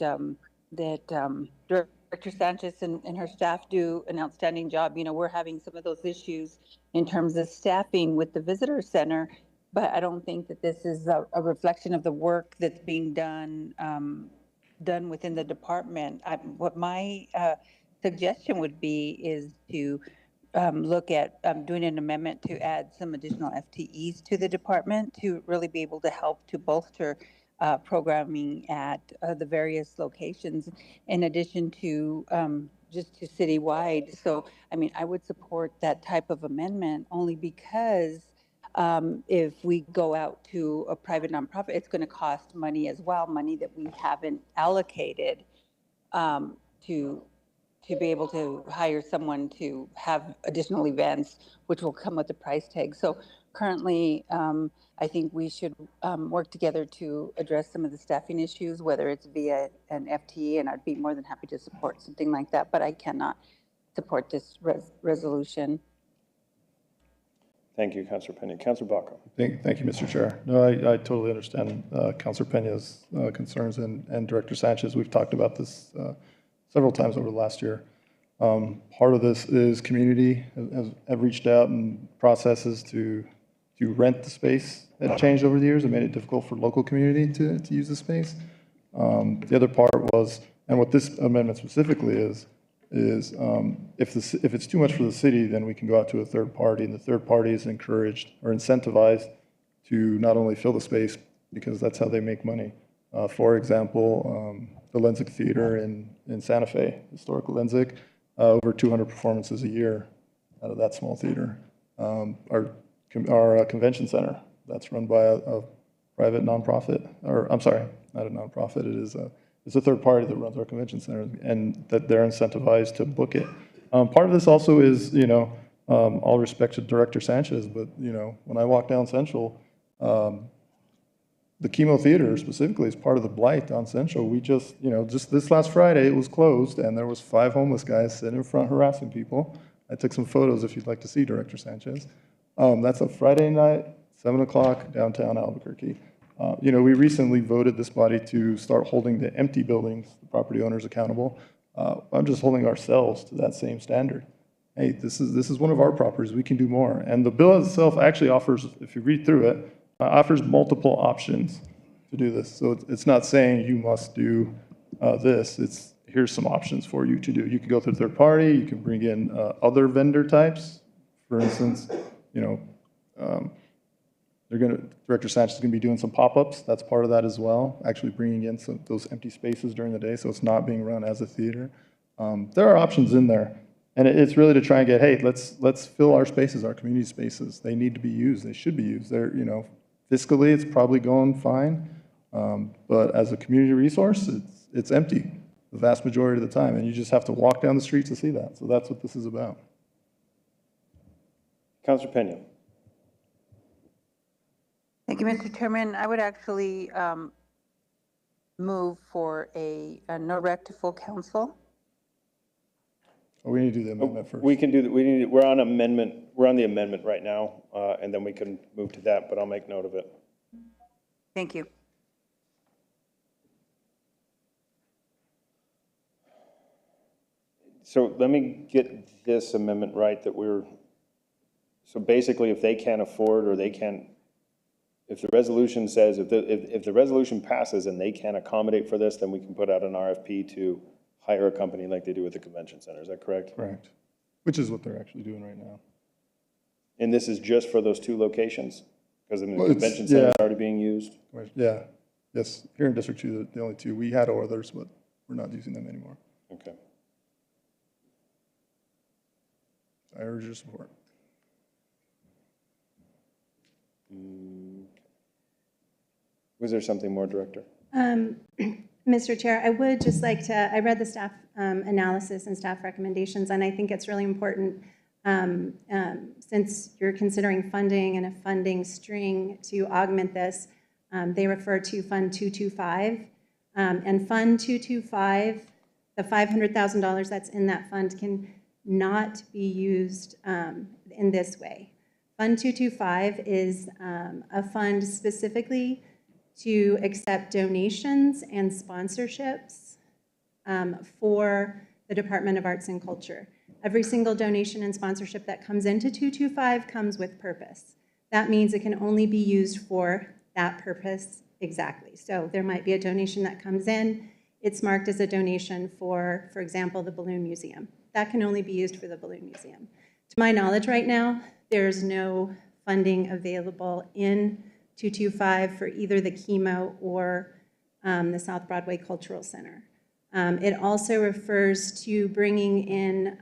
G: Director Sanchez and her staff do an outstanding job. We're having some of those issues in terms of staffing with the visitor center, but I don't think that this is a reflection of the work that's being done within the department. What my suggestion would be is to look at doing an amendment to add some additional FTEs to the department to really be able to help to bolster programming at the various locations, in addition to just to citywide. So, I would support that type of amendment only because if we go out to a private nonprofit, it's going to cost money as well, money that we haven't allocated to be able to hire someone to have additional events, which will come with a price tag. So currently, I think we should work together to address some of the staffing issues, whether it's via an FTE, and I'd be more than happy to support something like that, but I cannot support this resolution.
A: Thank you, Councilor Pena. Councilor Baca.
F: Thank you, Mr. Chair. No, I totally understand Councilor Pena's concerns and Director Sanchez. We've talked about this several times over the last year. Part of this is community have reached out, and processes to rent the space have changed over the years. It made it difficult for local community to use the space. The other part was, and what this amendment specifically is if it's too much for the city, then we can go out to a third party, and the third party is encouraged or incentivized to not only fill the space, because that's how they make money. For example, the Lenzik Theater in Santa Fe, historical Lenzik, over 200 performances a year out of that small theater. Our convention center, that's run by a private nonprofit, or I'm sorry, not a nonprofit, it's a third party that runs our convention center, and that they're incentivized to book it. Part of this also is, all respect to Director Sanchez, but, when I walk down Central, the Chemo Theater specifically is part of the blight on Central. We just this last Friday, it was closed, and there was 5 homeless guys sitting in front harassing people. I took some photos if you'd like to see, Director Sanchez. That's a Friday night, 7 o'clock, downtown Albuquerque. We recently voted this body to start holding the empty buildings, the property owners accountable. I'm just holding ourselves to that same standard. Hey, this is one of our properties, we can do more. And the bill itself actually offers, if you read through it, offers multiple options to do this. So it's not saying you must do this, it's here's some options for you to do. You can go through third party, you can bring in other vendor types. For instance, Director Sanchez is going to be doing some pop-ups. That's part of that as well, actually bringing in those empty spaces during the day, so it's not being run as a theater. There are options in there, and it's really to try and get, hey, let's fill our spaces, our community spaces. They need to be used. They should be used. They're, fiscally, it's probably going fine, but as a community resource, it's empty the vast majority of the time, and you just have to walk down the street to see that. So that's what this is about.
A: Councilor Pena.
G: Thank you, Mr. Chairman. I would actually move for a no rec to full council.
F: Oh, we need to do the amendment first.
A: We can do that. We're on amendment. We're on the amendment right now, and then we can move to that, but I'll make note of it.
G: Thank you.
A: So let me get this amendment right, so basically if they can't afford or they can't, if the resolution says, if the resolution passes and they can't accommodate for this, then we can put out an RFP to hire a company like they do with the convention center. Is that correct?
F: Correct. Which is what they're actually doing right now.
A: And this is just for those 2 locations? Because the convention center is already being used?
F: Yeah. Yes. Here in District 2, the only 2. We had others, but we're not using them anymore.
A: Okay.
F: I urge your support.
A: Was there something more, Director?
N: Mr. Chair, I would just like to, I read the staff analysis and staff recommendations, and I think it's really important since you're considering funding and a funding string to augment this, they refer to Fund 225. And Fund 225, the $500,000 that's in that fund can not be used in this way. Fund 225 is a fund specifically to accept donations and sponsorships for the Department of Arts and Culture. Every single donation and sponsorship that comes into 225 comes with purpose. That means it can only be used for that purpose exactly. So there might be a donation that comes in, it's marked as a donation for example, the Balloon Museum. That can only be used for the Balloon Museum. To my knowledge right now, there's no funding available in 225 for either the Chemo or the South Broadway Cultural Center. It also refers to bringing in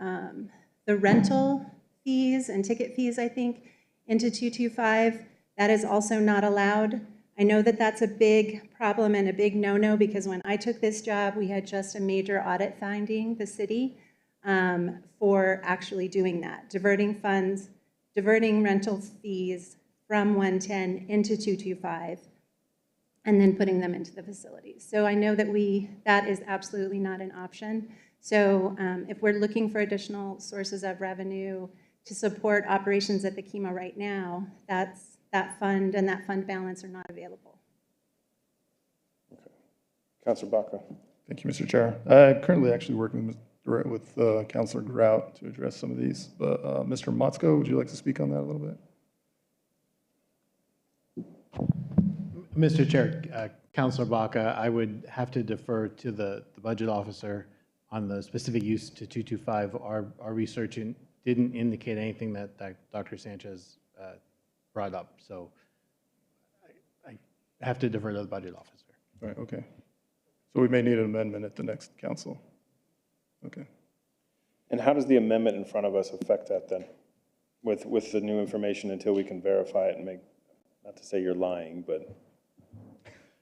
N: the rental fees and ticket fees, I think, into 225. That is also not allowed. I know that that's a big problem and a big no-no because when I took this job, we had just a major audit finding the city for actually doing that, diverting funds, diverting rental fees from 110 into 225, and then putting them into the facilities. So I know that that is absolutely not an option. So if we're looking for additional sources of revenue to support operations at the Chemo right now, that fund and that fund balance are not available.
A: Okay. Councilor Baca.
F: Thank you, Mr. Chair. I'm currently actually working with Councilor Grout to address some of these, but Mr. Motzko, would you like to speak on that a little bit?
T: Mr. Chair, Councilor Baca, I would have to defer to the budget officer on the specific use to 225. Our research didn't indicate anything that Dr. Sanchez brought up, so I have to defer to the budget officer.
F: Right, okay. So we may need an amendment at the next council. Okay.
A: And how does the amendment in front of us affect that then? With the new information until we can verify it and make, not to say you're lying, but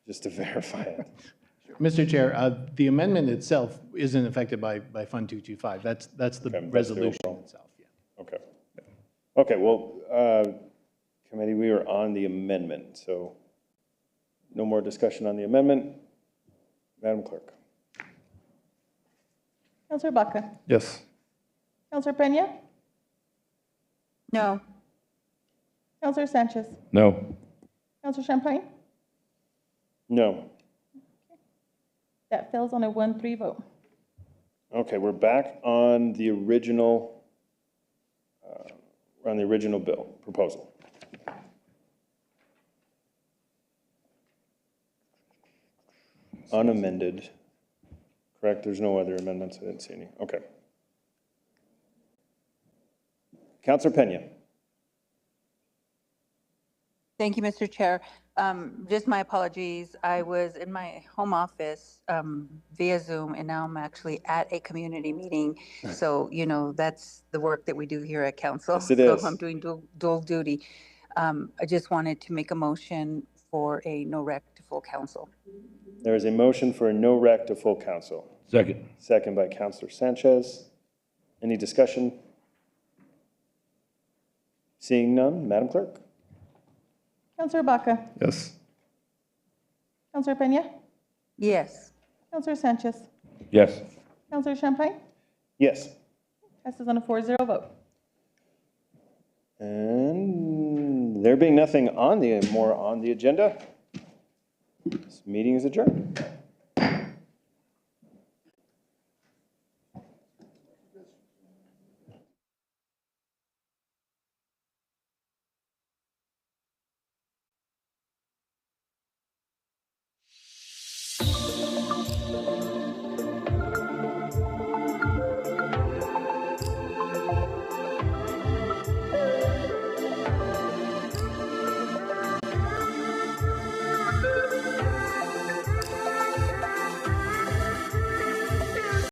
A: just to verify it.
T: Mr. Chair, the amendment itself isn't affected by Fund 225. That's the resolution itself. Yeah.
A: Okay. Okay, well, committee, we are on the amendment, so no more discussion on the amendment. Madam Clerk.
E: Councilor Baca.
F: Yes.
E: Councilor Pena.
G: No.
E: Councilor Sanchez.
B: No.
E: Councilor Champagne.
A: No.
E: That fails on a 1-3 vote.
A: Okay, we're back on the original, bill, proposal. Unamended. Correct, there's no other amendments, I didn't see any. Okay. Counselor Pena.
G: Thank you, Mr. Chair. Just my apologies. I was in my home office via Zoom, and now I'm actually at a community meeting. So, you know, that's the work that we do here at council.
A: Yes, it
G: so
A: is.
G: I'm doing dual duty. I just wanted to make a motion for a no rec to full council.
A: There is a motion for a no rec to full council.
B: Second.
A: Second by Counselor Sanchez. Any discussion? Seeing none, Madam Clerk?
E: Counselor Baca.
F: Yes.
E: Counselor Pena.
G: Yes.
E: Counselor Sanchez.
B: Yes.
E: Counselor Champagne.
A: Yes.
E: Passes on a 4-0 vote.
A: And there being nothing more on the agenda, this meeting is adjourned.